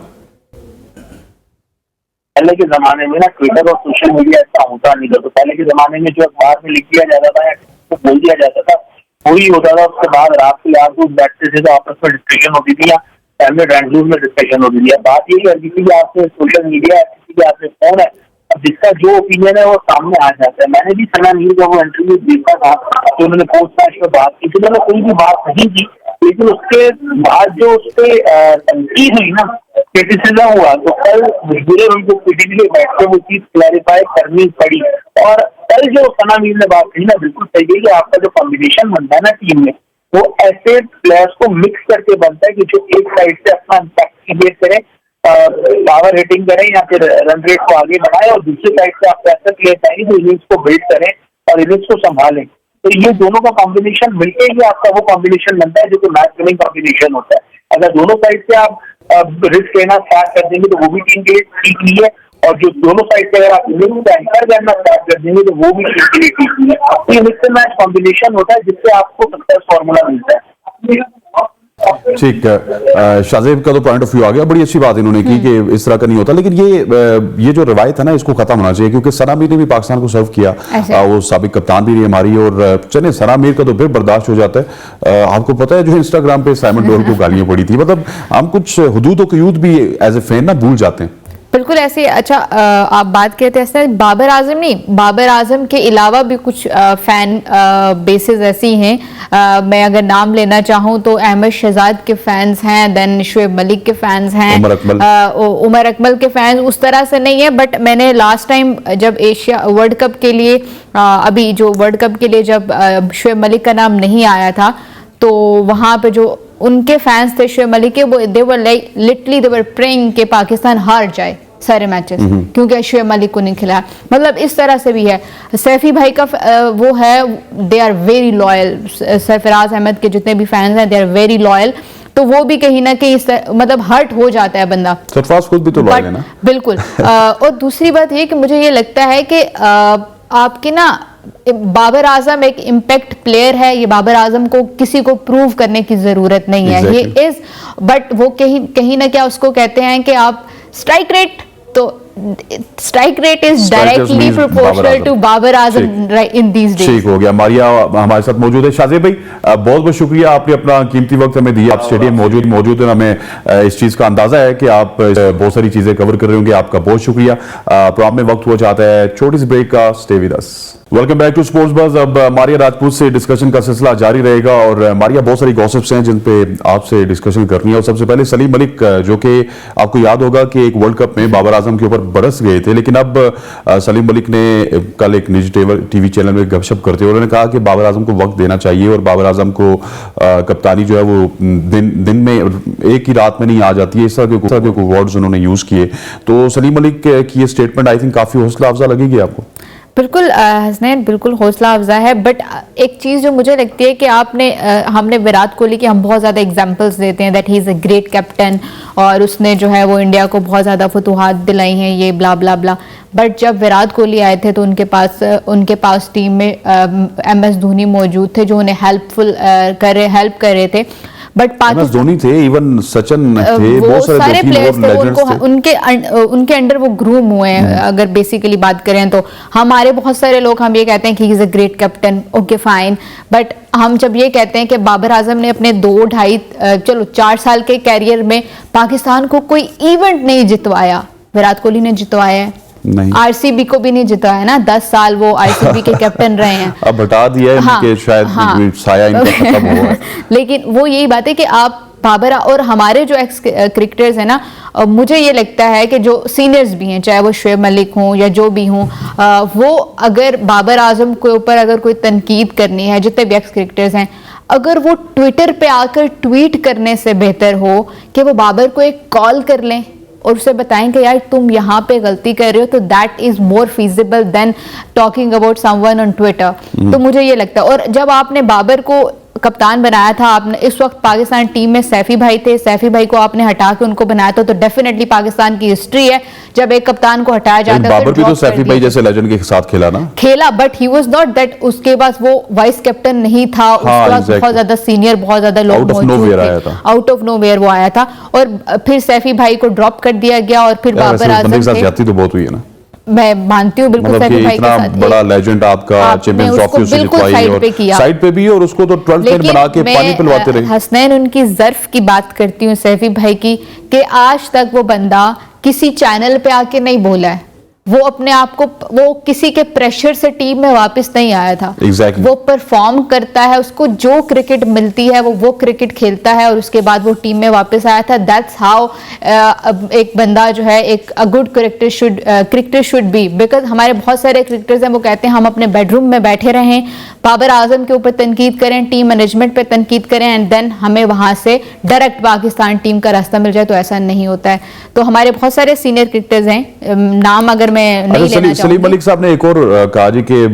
पहले के जमाने में ना ट्विटर और सोशल मीडिया ऐसा होता नहीं था, तो पहले के जमाने में जो अखबार में लिख दिया जाता था तो बोल दिया जाता था वही होता था। उसके बाद रात को यार दोस्त बैठते थे तो आपस में डिस्कशन होती थी या फैमिली ड्राइंग में डिस्कशन होती थी। बात यही है किसी के आपसे सोशल मीडिया है, किसी के आपसे फोन है, जिसका जो ओपिनियन है वो सामने आ जाता है। मैंने भी सना मीर का वो इंटरव्यू देखा था तो उन्होंने पोस्ट मैच में बात की थी, उन्होंने कोई भी बात नहीं की, लेकिन उसके बाद जो उस पर तनकीद हुई ना, क्रिटिसिज्म हुआ, तो कल मजबूरन उनको पीटीवी में बैठकर वो चीज क्लैरिफाई करनी पड़ी। और कल जो सना मीर ने बात कही ना बिल्कुल सही है कि आपका जो कॉम्बिनेशन बनता है ना टीम में, वो ऐसे प्लेयर्स को मिक्स करके बनता है कि जो एक साइड से अपना इम्पैक्ट क्रिएट करें, पावर हिटिंग करें या फिर रन रेट को आगे बढ़ाएं, और दूसरी साइड से आप ऐसा प्लेयर चाहिए जो इनिंग्स को बिल्ड करें और इनिंग्स को संभालें। तो ये दोनों का कॉम्बिनेशन मिलके ही आपका वो कॉम्बिनेशन बनता है जो कि मैच विनिंग कॉम्बिनेशन होता है। अगर दोनों साइड से आप रिस्क लेना स्टार्ट कर देंगे तो वो भी टीम के लिए ठीक नहीं है, और जो दोनों साइड से अगर आप इनिंग्स को एंकर करना स्टार्ट कर देंगे तो वो भी टीम के लिए ठीक नहीं है। तो ये मिक्स एंड मैच कॉम्बिनेशन होता है जिससे आपको सक्सेस फॉर्मूला मिलता है। ठीक है, शाहजेब का तो पॉइंट ऑफ व्यू आ गया, बड़ी अच्छी बात इन्होंने की कि इस तरह का नहीं होता, लेकिन ये जो रवायत है ना इसको खत्म होना चाहिए, क्योंकि सना मीर ने भी पाकिस्तान को सर्व किया, वो साबिक कप्तान भी रही हमारी, और चले सना मीर का तो फिर बर्दाश्त हो जाता है। आपको पता है जो इंस्टाग्राम पे साइमन डोल को गालियां पड़ी थी, मतलब हम कुछ हुदूद और क़यूद भी एज ए फैन ना भूल जाते हैं। बिल्कुल ऐसे। अच्छा, आप बात कहते हैं ऐसे बाबर आजम नहीं, बाबर आजम के अलावा भी कुछ फैन बेसेस ऐसी हैं, मैं अगर नाम लेना चाहूँ तो अहमद शहजाद के फैंस हैं, देन शुएब मलिक के फैंस हैं, उमर अकमल के फैंस उस तरह से नहीं है, बट मैंने लास्ट टाइम जब एशिया वर्ल्ड कप के लिए अभी जो वर्ल्ड कप के लिए जब शुएब मलिक का नाम नहीं आया था तो वहाँ पे जो उनके फैंस थे शुएब मलिक के, वो they were like literally they were praying कि पाकिस्तान हार जाए सारे मैचेस क्योंकि शुएब मलिक को नहीं खिलाया। मतलब इस तरह से भी है। सैफी भाई का वो है, they are very loyal, Sarfaraz Ahmed के जितने भी फैंस हैं दे आर वेरी लॉयल, तो वो भी कहीं ना कहीं मतलब हर्ट हो जाता है बंदा। सरफराज खुद भी तो लॉयल है ना। बिल्कुल। और दूसरी बात ये कि मुझे ये लगता है कि आपके ना बाबर आजम एक इम्पैक्ट प्लेयर है, ये बाबर आजम को किसी को प्रूव करने की जरूरत नहीं है, ये इज, बट वो कहीं ना क्या उसको कहते हैं कि आप स्ट्राइक रेट, तो strike rate is directly proportional to Babar Azam in these days. ठीक हो गया। मारिया हमारे साथ मौजूद है। शाहजेब भाई बहुत बहुत शुक्रिया, आपने अपना कीमती वक्त हमें दिया, आप स्टेडियम मौजूद है, हमें इस चीज का अंदाजा है कि आप बहुत सारी चीजें कवर कर रहे होंगे, आपका बहुत शुक्रिया। प्रोग्राम में वक्त हुआ चाहता है छोटी सी ब्रेक का, stay with us. Welcome back to sports buzz. अब मारिया राजपूत से डिस्कशन का सिलसिला जारी रहेगा, और मारिया बहुत सारी गॉसिप्स हैं जिन पे आपसे डिस्कशन करनी है। और सबसे पहले सलीम मलिक, जो कि आपको याद होगा कि एक वर्ल्ड कप में बाबर आजम के ऊपर बरस गए थे, लेकिन अब सलीम मलिक ने कल एक निजी टीवी चैनल में गपशप करते हुए उन्होंने कहा कि बाबर आजम को वक्त देना चाहिए, और बाबर आजम को कप्तानी जो है वो दिन में एक ही रात में नहीं आ जाती है, इस तरह के वर्ड्स उन्होंने यूज किए। तो सलीम मलिक की ये स्टेटमेंट आई थिंक काफी हौसला अफजा लगेगी आपको। बिल्कुल हसनैन, बिल्कुल हौसला अफजा है, बट एक चीज़ जो मुझे लगती है कि हमने विराट कोहली की हम बहुत ज़्यादा एग्जांपल्स देते हैं that he is a great captain, और उसने जो है वो इंडिया को बहुत ज़्यादा फतूहात दिलाई हैं, ये ब्ला ब्ला ब्ला, बट जब विराट कोहली आए थे तो उनके पास टीम में MS धोनी मौजूद थे जो उन्हें हेल्प कर रहे थे, बट धोनी थे, इवन सचिन थे, बहुत सारे प्लेयर्स थे, उनके अंडर वो ग्रूम हुए हैं। अगर बेसिकली बात करें तो हमारे बहुत सारे लोग हम ये कहते हैं कि he is a great captain, okay fine, but हम जब ये कहते हैं कि बाबर आजम ने अपने 4 साल के कैरियर में पाकिस्तान को कोई इवेंट नहीं जितवाया, विराट कोहली ने जितवाया है, RCB को भी नहीं जिताया है ना, 10 साल वो RCB के कैप्टन रहे हैं। अब हटा दिया है, हाँ, शायद साया इनका खत्म हुआ है। लेकिन वो यही बात है कि आप बाबर और हमारे जो एक्स क्रिकेटर्स हैं ना, मुझे ये लगता है कि जो सीनियर्स भी हैं, चाहे वो शुएब मलिक हों या जो भी हों, वो अगर बाबर आजम के ऊपर अगर कोई तनकीद करनी है, जितने भी एक्स क्रिकेटर्स हैं, अगर वो ट्विटर पे आकर ट्वीट करने से बेहतर हो कि वो बाबर को एक कॉल कर लें और उसे बताएं कि यार तुम यहाँ पे गलती कर रहे हो, तो that is more feasible than talking about someone on Twitter. तो मुझे ये लगता है, और जब आपने बाबर को कप्तान बनाया था, आपने इस वक्त पाकिस्तान टीम में सैफी भाई थे, सैफी भाई को आपने हटा के उनको बनाया था, तो डेफिनेटली पाकिस्तान की हिस्ट्री है जब एक कप्तान को हटाया जाता है। बाबर भी तो सैफी भाई जैसे लेजेंड के साथ खेला, but he was not that, उसके पास वो वाइस कैप्टन नहीं था, उसके पास बहुत ज्यादा सीनियर, बहुत ज्यादा लोग मौजूद थे, आउट ऑफ नोवेयर वो आया था, और फिर सैफी भाई को ड्रॉप कर दिया गया, और फिर बाबर आजम तो बहुत हुई है ना, मैं मानती हूँ बिल्कुल, सैफी भाई के साथ बड़ा लेजेंड आपका चैंपियंस ट्रॉफी उसे जितवाई, और साइड पे भी, और उसको तो 12th मैन बना के पानी पिलवाते रहे। हसनैन, उनकी ज़र्फ की बात करती हूँ सैफी भाई की, कि आज तक वो बंदा किसी चैनल पे आके नहीं बोला है, वो अपने आप को, वो किसी के प्रेशर से टीम में वापस नहीं आया था। Exactly. वो परफॉर्म करता है, उसको जो क्रिकेट मिलती है वो क्रिकेट खेलता है और उसके बाद वो टीम में वापस आया था। दैट्स हाउ एक बंदा जो है एक good cricketer should be. Because हमारे बहुत सारे क्रिकेटर्स हैं वो कहते हैं हम अपने बेडरूम में बैठे रहें, बाबर आजम के ऊपर तनकीद करें, टीम मैनेजमेंट पे तनकीद करें एंड देन हमें वहां से डायरेक्ट पाकिस्तान टीम का रास्ता मिल जाए, तो ऐसा नहीं होता है। तो हमारे बहुत सारे सीनियर क्रिकेटर्स हैं, नाम अगर मैं नहीं लेना सलीम मलिक साहब ने एक और कहा जी कि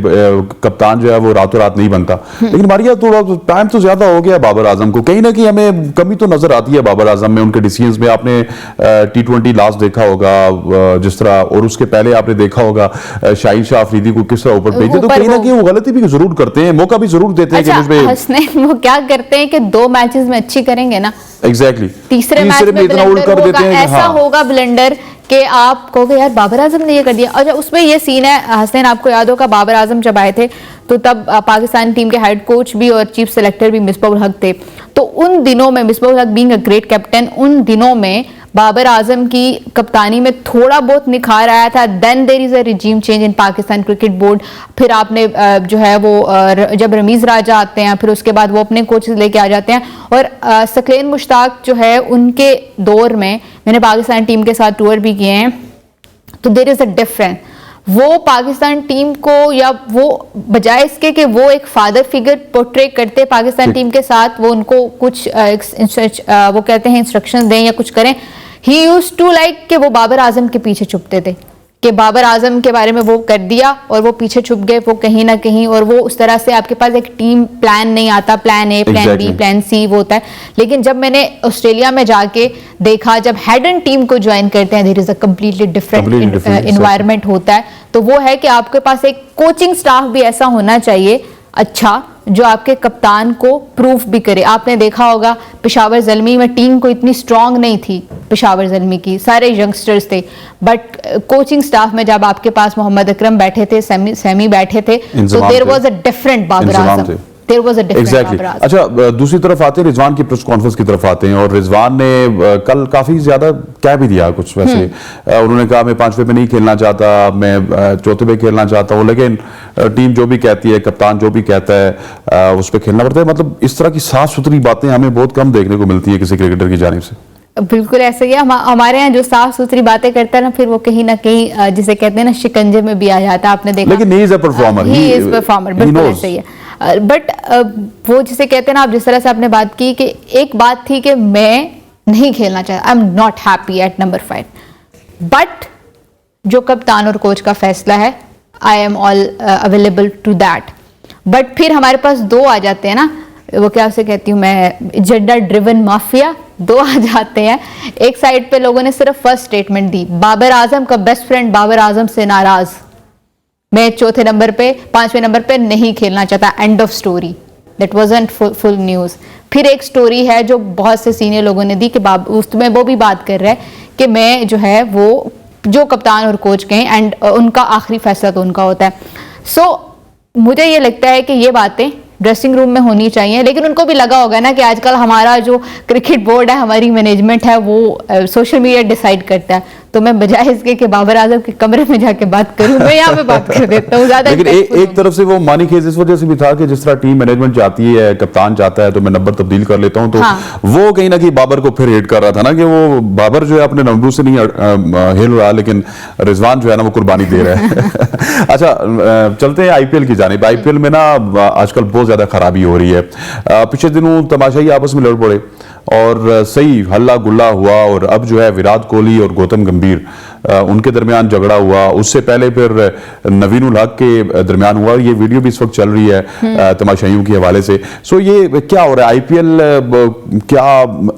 कप्तान जो है वो रातों रात नहीं बनता, लेकिन मारिया थोड़ा टाइम तो ज्यादा हो गया बाबर आजम को, कहीं ना कहीं हमें कमी तो नजर आती है बाबर आजम में, उनके डिसीजंस में। आपने T20 लास्ट देखा होगा जिस तरह, और उसके पहले आपने देखा होगा शाहीन शाह अफरीदी को किस तरह ऊपर भेजते, तो कहीं ना कहीं वो गलती भी जरूर करते हैं, मौका भी जरूर देते हैं कि मुझे हसनैन वो क्या करते हैं कि 2 मैचेस में अच्छी करेंगे ना, एग्जैक्टली तीसरे मैच में इतना उल्ट कर देते हैं, ऐसा होगा ब्लेंडर कि आप कहोगे यार बाबर आजम ने ये कर दिया। अच्छा उसमें ये सीन है हसनैन, आपको याद होगा बाबर आजम जब आए थे तो तब पाकिस्तान टीम के हेड कोच भी और चीफ सेलेक्टर भी मिसबाह उल हक थे। तो उन दिनों में Misbah ul Haq being a great captain, उन दिनों में बाबर आजम की कप्तानी में थोड़ा बहुत निखार आया था। Then there is a regime change in Pakistan cricket board. फिर आपने जो है वो जब रमीज राजा आते हैं, फिर उसके बाद वो अपने कोचेस लेके आ जाते हैं, और सकलेन मुश्ताक जो है उनके दौर में मैंने पाकिस्तान टीम के साथ टूर भी किए हैं, तो देयर इज अ डिफरेंस। वो पाकिस्तान टीम को, या वो बजाय इसके कि वो एक फादर फिगर पोर्ट्रे करते पाकिस्तान टीम के साथ, वो उनको कुछ वो कहते हैं इंस्ट्रक्शंस दें या कुछ करें, ही यूज्ड टू लाइक कि वो बाबर आजम के पीछे छुपते थे कि बाबर आजम के बारे में वो कर दिया और वो पीछे छुप गए वो कहीं ना कहीं, और वो उस तरह से आपके पास एक टीम प्लान नहीं आता, plan A, plan B, plan C वो होता है। लेकिन जब मैंने ऑस्ट्रेलिया में जाके देखा, जब हेड एंड टीम को ज्वाइन करते हैं, there is a completely different environment होता है। तो वो है कि आपके पास एक कोचिंग स्टाफ भी ऐसा होना चाहिए अच्छा, जो आपके कप्तान को प्रूफ भी करे। आपने देखा होगा पेशावर ज़ल्मी में टीम को इतनी स्ट्रांग नहीं थी, पेशावर ज़ल्मी की सारे यंगस्टर्स थे, बट कोचिंग स्टाफ में जब आपके पास मोहम्मद अकरम बैठे थे, सैमी बैठे थे, तो there was a different Babar Azam. Exactly. अच्छा दूसरी तरफ आते हैं रिजवान की प्रेस कॉन्फ्रेंस की तरफ आते हैं, और रिजवान ने कल काफी ज्यादा कह भी दिया कुछ वैसे। उन्होंने कहा मैं 5वें पे नहीं खेलना चाहता, मैं 4थे पे खेलना चाहता हूँ, लेकिन टीम जो भी कहती है, कप्तान जो भी कहता है उस पर खेलना पड़ता है। मतलब इस तरह की साफ सुथरी बातें हमें बहुत कम देखने को मिलती है किसी क्रिकेटर की जानिब से। बिल्कुल ऐसा ही है। हमारे यहाँ जो साफ सुथरी बातें करता है ना, फिर वो कहीं ना कहीं जिसे कहते हैं ना शिकंजे में भी आ जाता है। आपने देखा, लेकिन he is a performer, he is performer, बिल्कुल ऐसा ही है। बट वो जिसे कहते हैं ना, आप जिस तरह से आपने बात की कि एक बात थी कि मैं नहीं खेलना चाहता, I am not happy at number 5, but जो कप्तान और कोच का फैसला है, I am all available to that. But फिर हमारे पास 2 आ जाते हैं ना, वो क्या उसे कहती हूँ मैं, एजेंडा ड्रिवन माफिया 2 आ जाते हैं। एक साइड पे लोगों ने सिर्फ फर्स्ट स्टेटमेंट दी, बाबर आजम का बेस्ट फ्रेंड बाबर आजम से नाराज, मैं 4थे नंबर पे 5वें नंबर पे नहीं खेलना चाहता, end of story. That wasn't full news. फिर एक स्टोरी है जो बहुत से सीनियर लोगों ने दी कि उसमें वो भी बात कर रहा है कि मैं जो है वो जो कप्तान और कोच कहें, एंड उनका आखिरी फैसला तो उनका होता है। सो मुझे ये लगता है कि ये बातें ड्रेसिंग रूम में होनी चाहिए, लेकिन उनको भी लगा होगा ना कि आजकल हमारा जो क्रिकेट बोर्ड है, हमारी मैनेजमेंट है, वो सोशल मीडिया डिसाइड करता है। तो मैं बजाय इसके कि बाबर आजम के कमरे में जाके बात करूं, मैं यहाँ पे बात कर देता हूँ ज्यादा। लेकिन एक तरफ से वो मानी खेज इस वजह से भी था कि जिस तरह टीम मैनेजमेंट चाहती है, कप्तान चाहता है तो मैं नंबर तब्दील कर लेता हूं, तो वो कहीं ना कहीं बाबर को फिर हेट कर रहा था ना कि वो बाबर जो है अपने नंबरों से नहीं हिल रहा, लेकिन रिजवान जो है ना वो कुर्बानी दे रहा है। अच्छा चलते हैं आईपीएल की जानिब। आईपीएल में ना आजकल बहुत ज्यादा खराबी हो रही है। पिछले दिनों तमाशाई आपस में लड़ पड़े और सही हल्ला गुल्ला हुआ, और अब जो है विराट कोहली और गौतम गंभीर उनके दरमियान झगड़ा हुआ। उससे पहले फिर नवीन उल हक के दरमियान हुआ। ये वीडियो भी इस वक्त चल रही है तमाशाइयों के हवाले से। सो ये क्या हो रहा है आईपीएल, क्या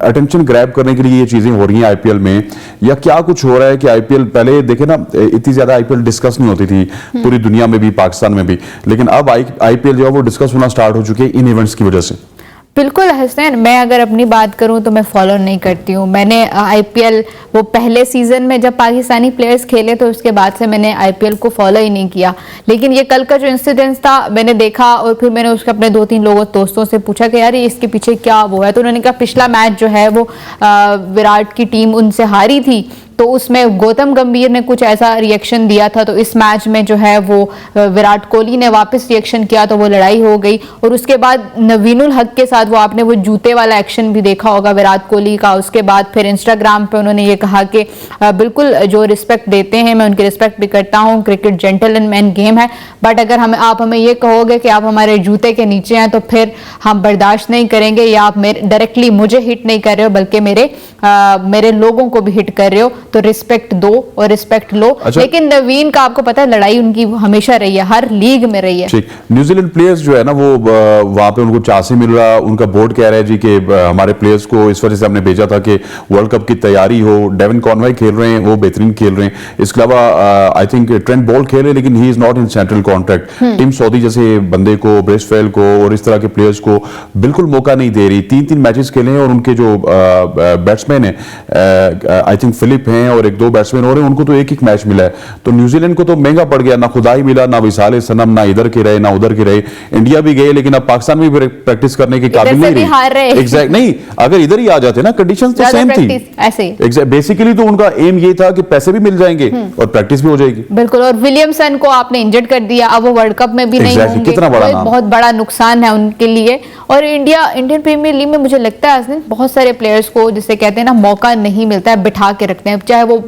अटेंशन ग्रैब करने के लिए ये चीजें हो रही हैं आईपीएल में, या क्या कुछ हो रहा है कि आईपीएल पहले देखे ना इतनी ज्यादा आईपीएल डिस्कस नहीं होती थी पूरी दुनिया में भी, पाकिस्तान में भी, लेकिन अब आईपीएल जो है वो डिस्कस होना स्टार्ट हो चुकी है इन इवेंट्स की वजह से। बिल्कुल हसनैन, मैं अगर अपनी बात करूं तो मैं फॉलो नहीं करती हूं। मैंने आईपीएल वो पहले सीजन में जब पाकिस्तानी प्लेयर्स खेले तो उसके बाद से मैंने आईपीएल को फॉलो ही नहीं किया। लेकिन ये कल का जो इंसिडेंस था मैंने देखा, और फिर मैंने उसके अपने 2-3 लोगों दोस्तों से पूछा कि यार इसके पीछे क्या वो है, तो उन्होंने कहा पिछला मैच जो है वो विराट की टीम उनसे हारी थी, तो उसमें गौतम गंभीर ने कुछ ऐसा रिएक्शन दिया था, तो इस मैच में जो है वो विराट कोहली ने वापस रिएक्शन किया तो वो लड़ाई हो गई। और उसके बाद नवीनुल हक के साथ वो आपने वो जूते वाला एक्शन भी देखा होगा विराट कोहली का। उसके बाद फिर इंस्टाग्राम पे उन्होंने ये कहा कि बिल्कुल जो रिस्पेक्ट देते हैं मैं उनकी रिस्पेक्ट भी करता हूँ, क्रिकेट जेंटलमैन गेम है, बट अगर आप हमें ये कहोगे कि आप हमारे जूते के नीचे हैं तो फिर हम बर्दाश्त नहीं करेंगे, या आप मेरे डायरेक्टली मुझे हिट नहीं कर रहे हो बल्कि मेरे लोगों को भी हिट कर रहे हो, तो रिस्पेक्ट दो और रिस्पेक्ट लो। अच्छा। लेकिन नवीन का आपको पता है लड़ाई उनकी हमेशा रही है, हर लीग में रही है। ठीक, न्यूजीलैंड प्लेयर्स जो है ना वो वहां पे उनको चांस नहीं मिल रहा, उनका बोर्ड कह रहा है जी कि हमारे प्लेयर्स को इस वजह से हमने भेजा था कि वर्ल्ड कप की तैयारी हो। डेविन कॉनवे खेल रहे हैं, वो बेहतरीन खेल रहे हैं। इसके अलावा आई थिंक ट्रेंट बोल्ट खेले, लेकिन he is not in central contract. Team Saudi जैसे बंदे को, ब्रेसफेल को और इस तरह के प्लेयर्स को बिल्कुल मौका नहीं दे रही। 3-3 मैचेस खेले हैं और उनके जो बैट्समैन है आई थिंक फिलिप हैं और 1-2 बैट्समैन और हैं, उनको तो एक मैच मिला है। तो न्यूजीलैंड को तो महंगा पड़ गया, ना खुदाई मिला, ना विसाले सनम, ना इधर के रहे ना उधर के रहे। इंडिया भी गए लेकिन अब पाकिस्तान में भी प्रैक्टिस करने के काबिल नहीं रही। एग्जैक्ट नहीं, अगर इधर ही आ जाते ना कंडीशंस तो सेम थी ऐसे। बेसिकली तो उनका एम ये था कि पैसे भी मिल जाएंगे और प्रैक्टिस भी हो जाएगी। बिल्कुल। और विलियमसन को आपने इंजर्ड कर दिया, अब वो वर्ल्ड कप में भी नहीं होंगे, कितना बड़ा नाम, बहुत बड़ा नुकसान है उनके लिए। और इंडियन प्रीमियर लीग में मुझे लगता है बहुत सारे प्लेयर्स को जिसे कहते हैं ना मौका नहीं मिलता है, बिठा के रखते हैं। चाहे वो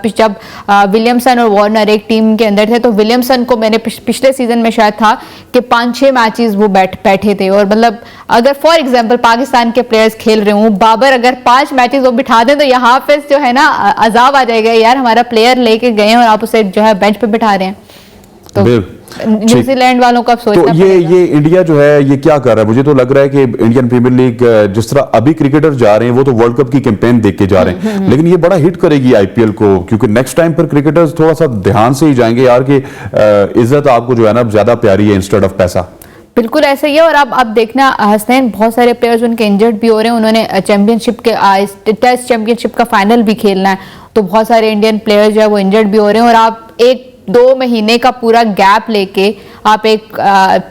जब विलियमसन और वार्नर एक टीम के अंदर थे तो विलियमसन को मैंने पिछले सीजन में शायद था कि 5-6 मैचेस वो बैठे थे। और मतलब अगर फॉर एग्जांपल पाकिस्तान के प्लेयर्स खेल रहे हूँ, बाबर अगर 5 मैचेस वो बिठा दें तो यहाँ पे जो है ना अजाब आ जाएगा, यार हमारा प्लेयर लेके गए हैं और आप उसे जो है बेंच पे बिठा रहे हैं। तो न्यूजीलैंड वालों का सोचना तो ये इंडिया जो है ये क्या कर रहा है? मुझे तो लग रहा है कि इंडियन प्रीमियर लीग जिस तरह अभी क्रिकेटर जा रहे हैं वो तो वर्ल्ड कप की कैंपेन देख के जा रहे हैं, लेकिन ये बड़ा हिट करेगी आईपीएल को, क्योंकि नेक्स्ट टाइम पर क्रिकेटर्स थोड़ा सा ध्यान से ही जाएंगे यार कि इज्जत आपको जो है ना ज्यादा प्यारी है इंस्टेड ऑफ पैसा। बिल्कुल ऐसा ही है। और अब देखना हसनैन, बहुत सारे प्लेयर्स उनके इंजर्ड भी हो रहे हैं, उन्होंने चैंपियनशिप के टेस्ट चैंपियनशिप का फाइनल भी खेलना है, तो बहुत सारे इंडियन प्लेयर्स जो है वो इंजर्ड भी हो रहे हैं। और आप 1-2 महीने का पूरा गैप लेके आप एक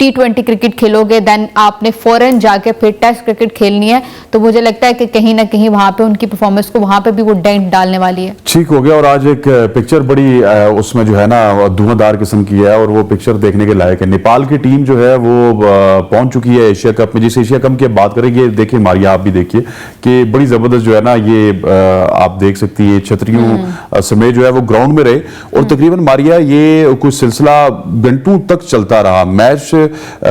T20 क्रिकेट खेलोगे, देन आपने फौरन जाके फिर टेस्ट क्रिकेट खेलनी है, तो मुझे लगता है कि कहीं ना कहीं वहां पे उनकी परफॉर्मेंस को वहां पे भी वो डेंट डालने वाली है। ठीक हो गया। और आज एक पिक्चर बड़ी उसमें जो है ना धुआंधार किस्म की है और वो पिक्चर देखने के लायक है। नेपाल की टीम जो है वो पहुंच चुकी है एशिया कप में। जिस एशिया कप की बात करेंगे, देखिए मारिया आप भी देखिए कि बड़ी जबरदस्त जो है ना ये आप देख सकती है छतरियों समेत जो है वो ग्राउंड में रहे और तकरीबन मारिया ये कुछ सिलसिला घंटों तक चलता रहा। मैच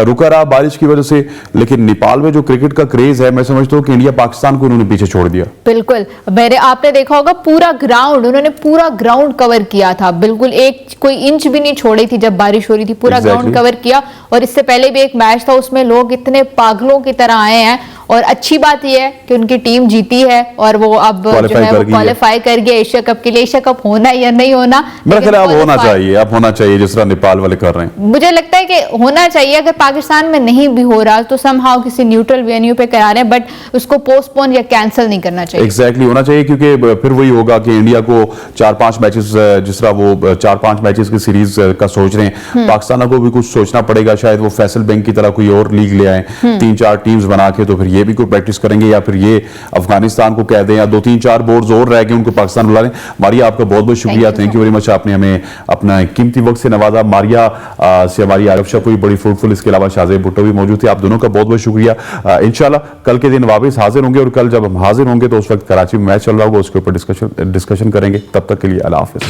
रुका रहा बारिश की वजह से, लेकिन नेपाल में जो क्रिकेट का क्रेज है, मैं समझता हूं कि इंडिया पाकिस्तान को उन्होंने पीछे छोड़ दिया। बिल्कुल। आपने देखा होगा पूरा ग्राउंड, उन्होंने पूरा ग्राउंड कवर किया था, बिल्कुल एक कोई इंच भी नहीं छोड़ी थी जब बारिश हो रही थी, पूरा ग्राउंड कवर किया। और इससे पहले भी एक मैच था, उसमें लोग इतने पागलों की तरह आए हैं। और अच्छी बात यह है कि उनकी टीम जीती है और वो अब जो है वो क्वालिफाई कर गया एशिया कप के लिए। एशिया कप होना या नहीं होना, मेरा ख्याल है होना चाहिए, अब होना चाहिए जिस तरह नेपाल वाले कर रहे हैं। मुझे लगता है कि होना चाहिए। अगर पाकिस्तान में नहीं भी हो रहा तो समहाउ किसी न्यूट्रल वेन्यू पे करा रहे हैं, बट उसको पोस्टपोन या कैंसिल नहीं करना चाहिए। एग्जैक्टली होना चाहिए, क्योंकि फिर वही होगा कि इंडिया को 4-5 मैचेस, जिस तरह वो 4-5 मैचेस की सीरीज का सोच रहे हैं, पाकिस्तान को भी कुछ सोचना पड़ेगा। शायद वो फैसल बैंक की तरह कोई और लीग ले आए 3-4 टीम्स बना के, तो फिर ये भी कोई प्रैक्टिस करेंगे, या फिर ये अफगानिस्तान को कह दें, या 2-3-4 बोर्ड्स और रह के उनको पाकिस्तान बुला लें। मारिया आपका बहुत बहुत शुक्रिया, थैंक यू वेरी मच, आपने हमें अपना कीमती वक्त से नवाजा। मारिया से हमारी आरफ शाह हुई बड़ी फ्रूटफुल, इसके अलावा शाहजेब भुट्टो भी मौजूद थे। आप दोनों का बहुत बहुत शुक्रिया। इंशाल्लाह कल के दिन वापस हाजिर होंगे, और कल जब हम हाजिर होंगे तो उस वक्त कराची में मैच चल रहा होगा, उसके ऊपर डिस्कशन करेंगे। तब तक के लिए अल्लाह हाफिज।